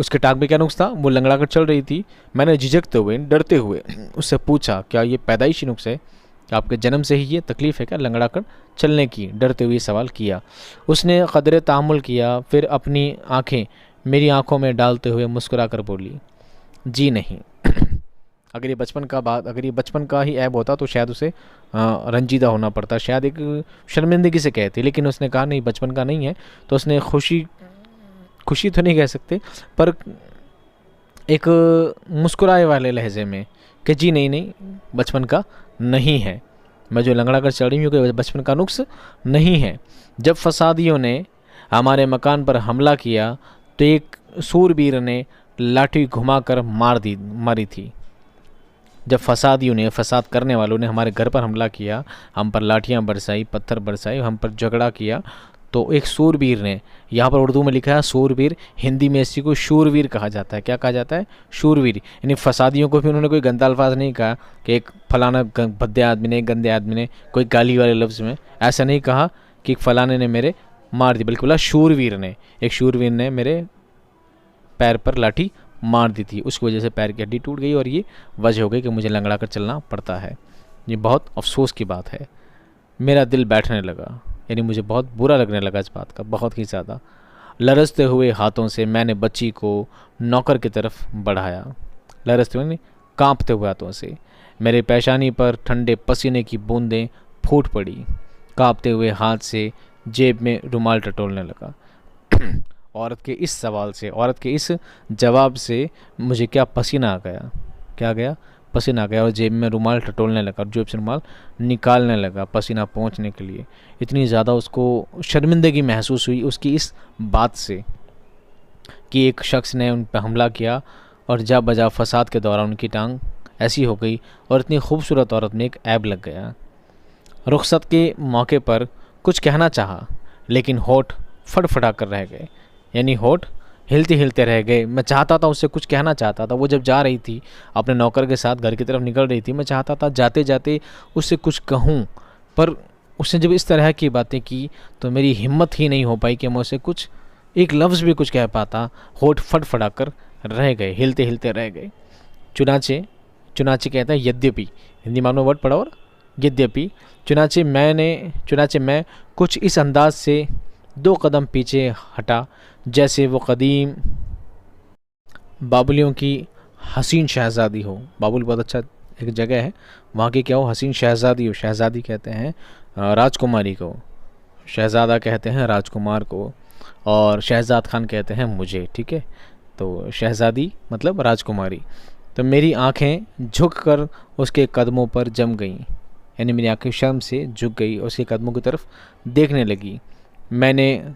उसके टांग में क्या नुक्स था? वो लंगड़ा कर चल रही थी। मैंने झिझकते हुए, डरते हुए उससे पूछा, क्या ये पैदाइशी नुक्स है? क्या आपके जन्म से ही ये तकलीफ़ है क्या लंगड़ा कर चलने की? डरते हुए सवाल किया। उसने कदरे तामुल किया, फिर अपनी आंखें मेरी आंखों में डालते हुए मुस्कुरा कर बोली, जी नहीं। अगर ये बचपन का ही ऐब होता तो शायद उसे रंजीदा होना पड़ता, शायद एक शर्मिंदगी से कहती, लेकिन उसने कहा नहीं, बचपन का नहीं है। तो उसने खुशी तो नहीं कह सकते, पर एक मुस्कुराए वाले लहजे में कि जी नहीं, बचपन का नहीं है, मैं जो लंगड़ा कर चल रही हूँ कि बचपन का नुक्स नहीं है। जब फसादियों ने हमारे मकान पर हमला किया तो एक सूरबीर ने लाठी घुमाकर मारी थी। जब फसादियों ने, फसाद करने वालों ने हमारे घर पर हमला किया, हम पर लाठियाँ बरसाई, पत्थर बरसाए, हम पर झगड़ा किया, तो एक सूरबीर ने, यहाँ पर उर्दू में लिखा है सूरबीर, हिंदी में इसी को शूरवीर कहा जाता है। क्या कहा जाता है? शूरवीर। यानी फसादियों को भी उन्होंने कोई गंदा अल्फाज नहीं कहा कि एक फलाना भद्दे आदमी ने, गंदे आदमी ने, कोई गाली वाले लफ्ज़ में ऐसा नहीं कहा कि फलाने ने मेरे मार दी, बल्कि बोला शूरवीर ने, एक शूरवीर ने मेरे पैर पर लाठी मार दी थी, उसकी वजह से पैर की हड्डी टूट गई और ये वजह हो गई कि मुझे लंगड़ा कर चलना पड़ता है। ये बहुत अफसोस की बात है। मेरा दिल बैठने लगा, यानी मुझे बहुत बुरा लगने लगा इस बात का, बहुत ही ज़्यादा। लरजते हुए हाथों से मैंने बच्ची को नौकर की तरफ बढ़ाया। लरजते हुए नहीं, कांपते हुए हाथों से। मेरे पेशानी पर ठंडे पसीने की बूंदें फूट पड़ी। कांपते हुए हाथ से जेब में रुमाल टटोलने लगा। औरत के इस सवाल से, औरत के इस जवाब से मुझे क्या पसीना आ गया, क्या गया? पसीना आ गया, और जेब में रुमाल टटोलने लगा, जेब से रुमाल निकालने लगा पसीना पोंछने के लिए। इतनी ज़्यादा उसको शर्मिंदगी महसूस हुई उसकी इस बात से कि एक शख्स ने उन पर हमला किया और जा बजा फसाद के दौरान उनकी टांग ऐसी हो गई और इतनी खूबसूरत औरत में एक ऐब लग गया। रुखसत के मौके पर कुछ कहना चाहा, लेकिन होठ फड़फड़ा कर रह गए, यानी होठ हिलते हिलते रह गए। मैं चाहता था, उससे कुछ कहना चाहता था। वो जब जा रही थी अपने नौकर के साथ घर की तरफ निकल रही थी, मैं चाहता था जाते जाते उससे कुछ कहूँ, पर उसने जब इस तरह की बातें की तो मेरी हिम्मत ही नहीं हो पाई कि मैं उसे कुछ एक लफ्ज़ भी कुछ कह पाता। होठ फड़फड़ा कर रह गए, हिलते हिलते रह गए। चुनाचे चुनाचे कहता है यद्यपि, हिंदी मानो वर्ड पढ़ा और यद्यपि चुनाचे मैं कुछ इस अंदाज से 2 कदम पीछे हटा जैसे वो कदीम बाबुलियों की हसीन शहज़ादी हो। बाबुल बहुत अच्छा एक जगह है, वहाँ की क्या हो, हसीन शहज़ादी हो। शहज़ादी कहते हैं राजकुमारी को, शहज़ादा कहते हैं राजकुमार को, और शहज़ाद खान कहते हैं मुझे, ठीक है। तो शहज़ादी मतलब राजकुमारी। तो मेरी आँखें झुक कर उसके कदमों पर जम गईं, यानी मेरी आँखें शर्म से झुक गई, उसके कदमों की तरफ देखने लगी। मैंने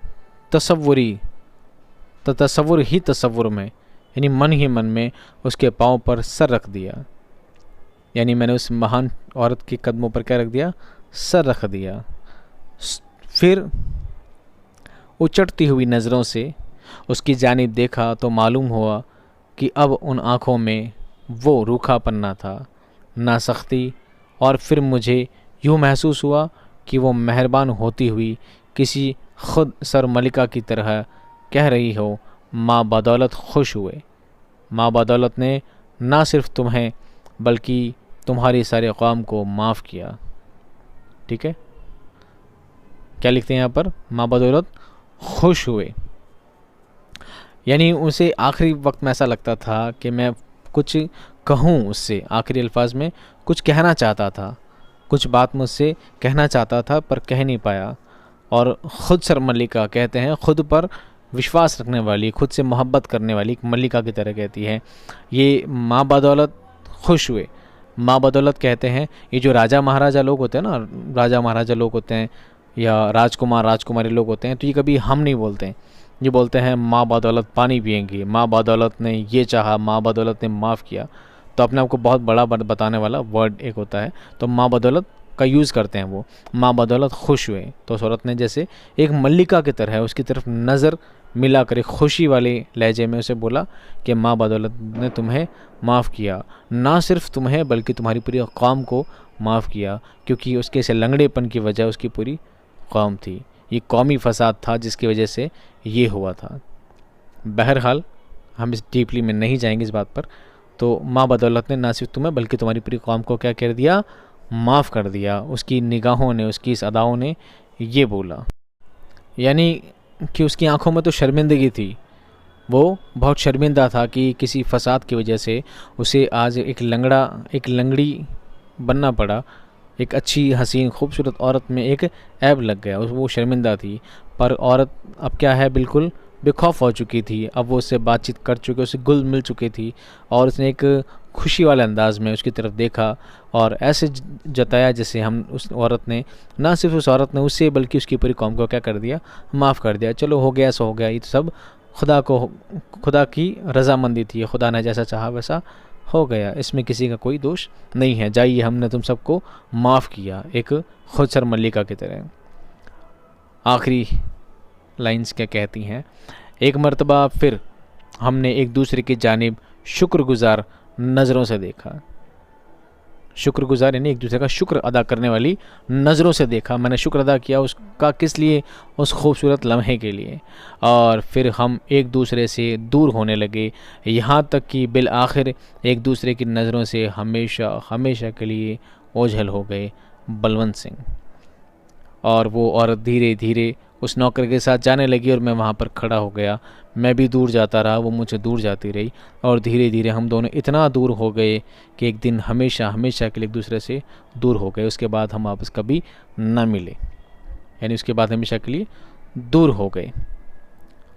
तसव्वुर ही तसव्वुर में, यानी मन ही मन में उसके पाँव पर सर रख दिया, यानी मैंने उस महान औरत के कदमों पर क्या रख दिया, सर रख दिया। फिर उचटती हुई नज़रों से उसकी जानिब देखा तो मालूम हुआ कि अब उन आँखों में वो रूखापन्ना था, ना सख्ती। और फिर मुझे यूँ महसूस हुआ कि वो मेहरबान होती हुई किसी खुद सर मलिका की तरह कह रही हो, माँ बदौलत खुश हुए। माँ बदौलत ने ना सिर्फ तुम्हें बल्कि तुम्हारी सारे कौम को माफ़ किया। ठीक है, क्या लिखते हैं यहाँ पर, माँ बदौलत खुश हुए, यानी उसे आखिरी वक्त में ऐसा लगता था कि मैं कुछ कहूँ उससे, आखिरी अल्फाज में कुछ कहना चाहता था, कुछ बात मुझसे कहना चाहता था पर कह नहीं पाया। और ख़ुद सर मल्लिका कहते हैं, खुद पर विश्वास रखने वाली, खुद से मोहब्बत करने वाली एक मल्लिका की तरह कहती है। ये माँ बदौलत खुश हुए। माँ बदौलत कहते हैं, ये जो राजा महाराजा लोग होते हैं ना, राजा महाराजा लोग होते हैं या राजकुमार राजकुमारी लोग होते हैं, तो ये कभी हम नहीं बोलते हैं, ये बोलते हैं माँ बदौलत पानी पियेंगी, माँ बदौलत ने ये चाहा, माँ बदौलत ने माफ़ किया। तो अपने आप को बहुत बड़ा बताने वाला वर्ड एक होता है, तो माँ बदौलत का यूज़ करते हैं वो। माँ बदौलत खुश हुए, तो उस औरत ने जैसे एक मल्लिका की तरह उसकी तरफ नज़र मिला कर एक खुशी वाले लहजे में उसे बोला कि माँ बदौलत ने तुम्हें माफ़ किया, ना सिर्फ तुम्हें बल्कि तुम्हारी पूरी कौम को माफ़ किया, क्योंकि उसके इस लंगड़ेपन की वजह उसकी पूरी कौम थी। ये कौमी फसाद था जिसकी वजह से ये हुआ था। बहरहाल हम इस डीपली में नहीं जाएंगे इस बात पर। तो माँ बदौलत ने ना सिर्फ तुम्हें बल्कि तुम्हारी पूरी कौम को क्या कर दिया, माफ़ कर दिया। उसकी निगाहों ने, उसकी इस अदाओं ने ये बोला, यानी कि उसकी आंखों में तो शर्मिंदगी थी। वो बहुत शर्मिंदा था कि किसी फसाद की वजह से उसे आज एक लंगड़ी बनना पड़ा। एक अच्छी हसीन खूबसूरत औरत में एक ऐब लग गया, वो शर्मिंदा थी। पर औरत अब क्या है, बिल्कुल बेखौफ हो चुकी थी। अब वो उससे बातचीत कर चुकी, उसे गुल मिल चुकी थी, और उसने एक खुशी वाले अंदाज में उसकी तरफ देखा और ऐसे जताया जैसे हम उस औरत ने, ना सिर्फ उस औरत ने उससे बल्कि उसकी पूरी कौम को क्या कर दिया, माफ़ कर दिया। चलो हो गया सो हो गया, ये तो सब खुदा की रजामंदी थी, खुदा ने जैसा चाहा वैसा हो गया, इसमें किसी का कोई दोष नहीं है। जाइए, हमने तुम सबको माफ़ किया, एक खुद सर मल्लिका की तरह। आखिरी लाइंस क्या कहती हैं, एक मर्तबा फिर हमने एक दूसरे की जानिब शुक्रगुजार नज़रों से देखा। शुक्रगुजार यानी एक दूसरे का शुक्र अदा करने वाली नज़रों से देखा। मैंने शुक्र अदा किया उसका, किस लिए, उस खूबसूरत लम्हे के लिए। और फिर हम एक दूसरे से दूर होने लगे, यहाँ तक कि बिल आखिर एक दूसरे की नज़रों से हमेशा हमेशा के लिए ओझल हो गए। बलवंत सिंह। और वो औरत धीरे धीरे उस नौकर के साथ जाने लगी और मैं वहाँ पर खड़ा हो गया। मैं भी दूर जाता रहा, वो मुझसे दूर जाती रही, और धीरे धीरे हम दोनों इतना दूर हो गए कि एक दिन हमेशा हमेशा के लिए एक दूसरे से दूर हो गए। उसके बाद हम वापस कभी ना मिले, यानी उसके बाद हमेशा के लिए दूर हो गए।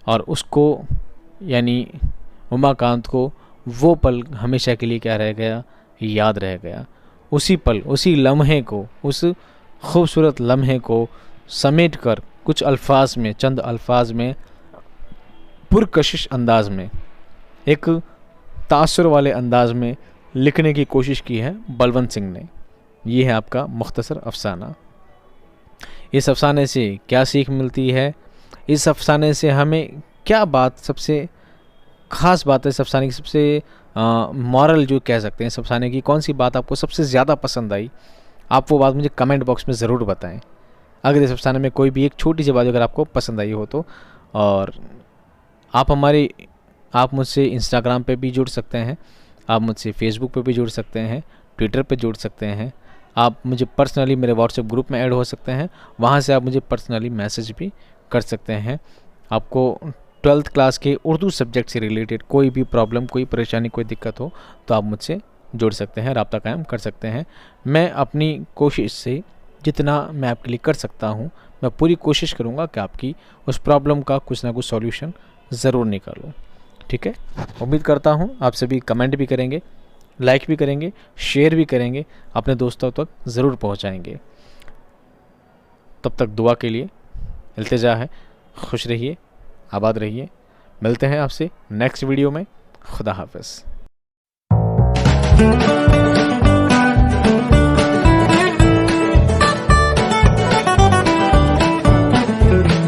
और उसको यानी उमाकांत को वो पल हमेशा के लिए क्या रह गया, याद रह गया। उसी पल, उसी लम्हे को, उस खूबसूरत लम्हे को समेट कर कुछ अल्फाज में, चंद अल्फाज में, पुरकशिश अंदाज में एक तासुर वाले अंदाज में लिखने की कोशिश की है बलवंत सिंह ने। ये है आपका मुख्तसर अफसाना। इस अफसाने से क्या सीख मिलती है, इस अफसाने से हमें क्या बात, सबसे ख़ास बात है इस अफसाने की, सबसे मॉरल जो कह सकते हैं इस अफसाने की, कौन सी बात आपको सबसे ज़्यादा पसंद आई, आप वो बात मुझे कमेंट बॉक्स में ज़रूर बताएं। अगर इस अफसाने में कोई भी एक छोटी सी बात अगर आपको पसंद आई हो तो। और आप मुझसे इंस्टाग्राम पे भी जुड़ सकते हैं, आप मुझसे फेसबुक पे भी जुड़ सकते हैं, ट्विटर पे जुड़ सकते हैं, आप मुझे पर्सनली मेरे व्हाट्सएप ग्रुप में ऐड हो सकते हैं, वहाँ से आप मुझे पर्सनली मैसेज भी कर सकते हैं। आपको 12th क्लास के उर्दू सब्जेक्ट से रिलेटेड कोई भी प्रॉब्लम, कोई परेशानी, कोई दिक्कत हो तो आप मुझसे जुड़ सकते हैं, रब्ता कायम कर सकते हैं। मैं अपनी कोशिश से जितना मैं आपके लिए कर सकता हूँ, मैं पूरी कोशिश करूँगा कि आपकी उस प्रॉब्लम का कुछ ना कुछ सॉल्यूशन ज़रूर निकालूँ। ठीक है, उम्मीद करता हूँ आप सभी कमेंट भी करेंगे, लाइक भी करेंगे, शेयर भी करेंगे, अपने दोस्तों तक ज़रूर पहुँचाएँगे। तब तक दुआ के लिए इल्तिजा है, खुश रहिए, आबाद रहिए। मिलते हैं आपसे नेक्स्ट वीडियो में। खुदा हाफ़िज़।